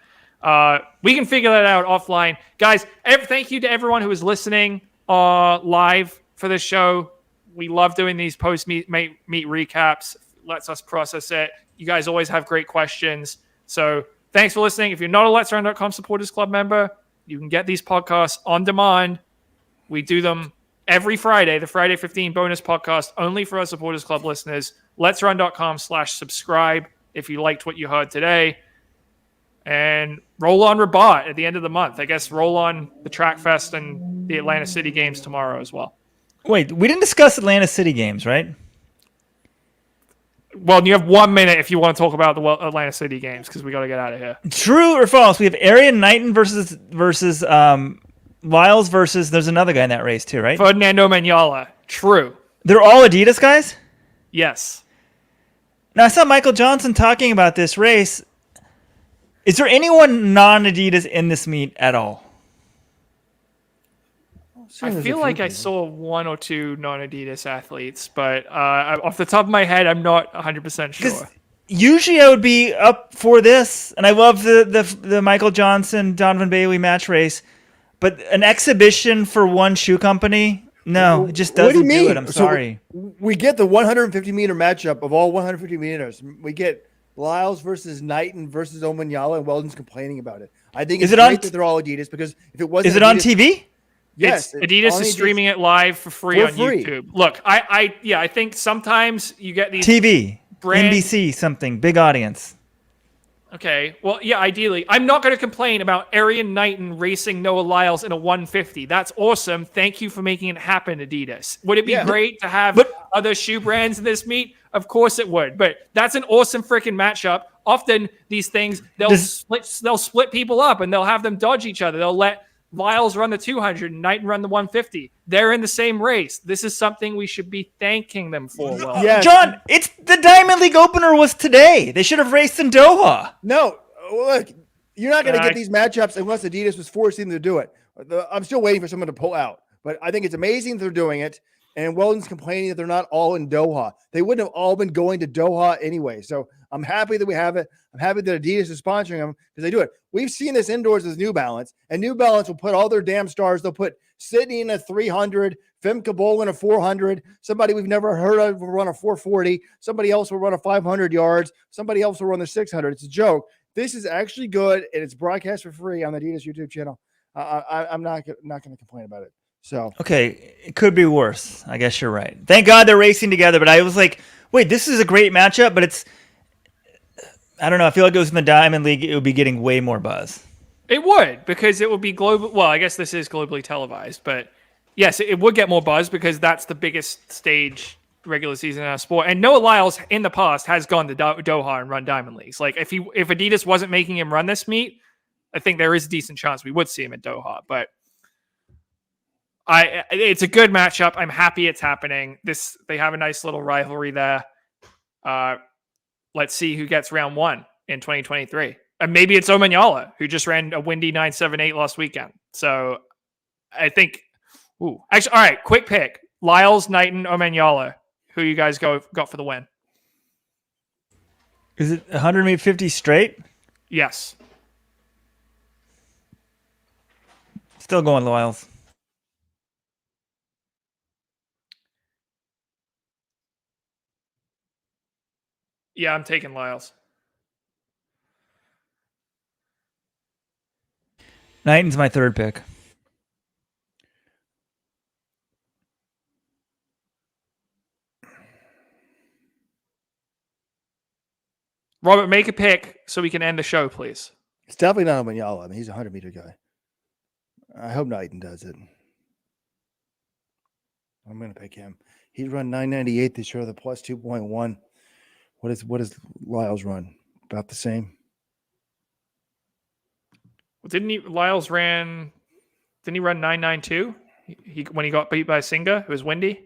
we can figure that out offline. Guys, thank you to everyone who is listening live for this show. We love doing these post-meet recaps. Lets us process it. You guys always have great questions. So thanks for listening. If you're not a Let'sRun.com Supporters Club member, you can get these podcasts on demand. We do them every Friday, the Friday 15 bonus podcast, only for our Supporters Club listeners. Let'sRun.com/subscribe if you liked what you heard today. And roll on Rabat at the end of the month. I guess roll on the Track Fest and the Atlanta City games tomorrow as well. Wait, we didn't discuss Atlanta City games, right? Well, you have 1 minute if you want to talk about the Atlanta City games because we got to get out of here. True or false? We have Arian Knighton versus Lyles versus there's another guy in that race too, right? Ferdinando Manyala. True. They're all Adidas guys? Yes. Now, I saw Michael Johnson talking about this race. Is there anyone non-Adidas in this meet at all? I feel like I saw 1 or 2 non-Adidas athletes, but off the top of my head, I'm not 100% sure. Usually I would be up for this, and I love the Michael Johnson, Donovan Bailey match race, but an exhibition for one shoe company, no, it just doesn't do it. I'm sorry. We get the 150-meter matchup of all 150 meters. We get Lyles versus Knighton versus Omanyala, and Weldon's complaining about it. I think it's great that they're all Adidas because if it wasn't Is it on TV? Yes, Adidas is streaming it live for free on YouTube. Look, I think sometimes you get these TV, NBC, something big audience. Okay, well, yeah, ideally, I'm not going to complain about Arian Knighton racing Noah Lyles in a 150. That's awesome. Thank you for making it happen, Adidas. Would it be great to have other shoe brands in this meet? Of course it would. But that's an awesome freaking matchup. Often these things they'll split people up and they'll have them dodge each other. They'll let Lyles run the 200 and Knighton run the 150. They're in the same race. This is something we should be thanking them for. Well, yes. John, it's the Diamond League opener was today. They should have raced in Doha. No, look, you're not going to get these matchups unless Adidas was forcing them to do it. I'm still waiting for someone to pull out, but I think it's amazing they're doing it. And Weldon's complaining that they're not all in Doha. They wouldn't have all been going to Doha anyway. So I'm happy that we have it. I'm happy that Adidas is sponsoring them because they do it. We've seen this indoors with New Balance, and New Balance will put all their damn stars. They'll put Sydney in a 300, Fem Cabol in a 400. Somebody we've never heard of will run a 440. Somebody else will run a 500 yards. Somebody else will run the 600. It's a joke. This is actually good, and it's broadcast for free on the Adidas YouTube channel. I'm not going to complain about it. So okay, it could be worse. I guess you're right. Thank God they're racing together. But I was like, wait, this is a great matchup, but I don't know. I feel like it was in the Diamond League. It would be getting way more buzz. It would, because it would be global. Well, I guess this is globally televised, but yes, it would get more buzz because that's the biggest stage regular season in our sport. And Noah Lyles in the past has gone to Doha and run Diamond Leagues. Like if Adidas wasn't making him run this meet, I think there is a decent chance we would see him at Doha. But it's a good matchup. I'm happy it's happening. They have a nice little rivalry there. Let's see who gets round 1 in 2023. And maybe it's Omanyala, who just ran a windy 978 last weekend. So I think, actually, all right, quick pick. Lyles, Knighton, Omanyala. Who you guys got for the win? Is it 150 straight? Yes. Still going Lyles. Yeah, I'm taking Lyles. Knighton's my third pick. Robert, make a pick so we can end the show, please. It's definitely not a Wanyala. I mean, he's a 100-meter guy. I hope Knighton does it. I'm going to pick him. He's run 998 this year, the plus 2.1. What does Lyles run? About the same. Well, didn't he run 992? He when he got beat by Singa, it was windy.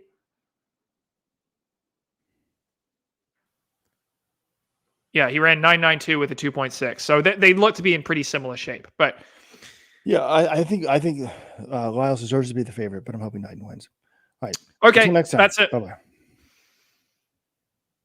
Yeah, he ran 992 with a 2.6. So they look to be in pretty similar shape. But yeah, I think Lyles deserves to be the favorite, but I'm hoping Knighton wins. All right. Okay, Until next time. that's it. Bye-bye.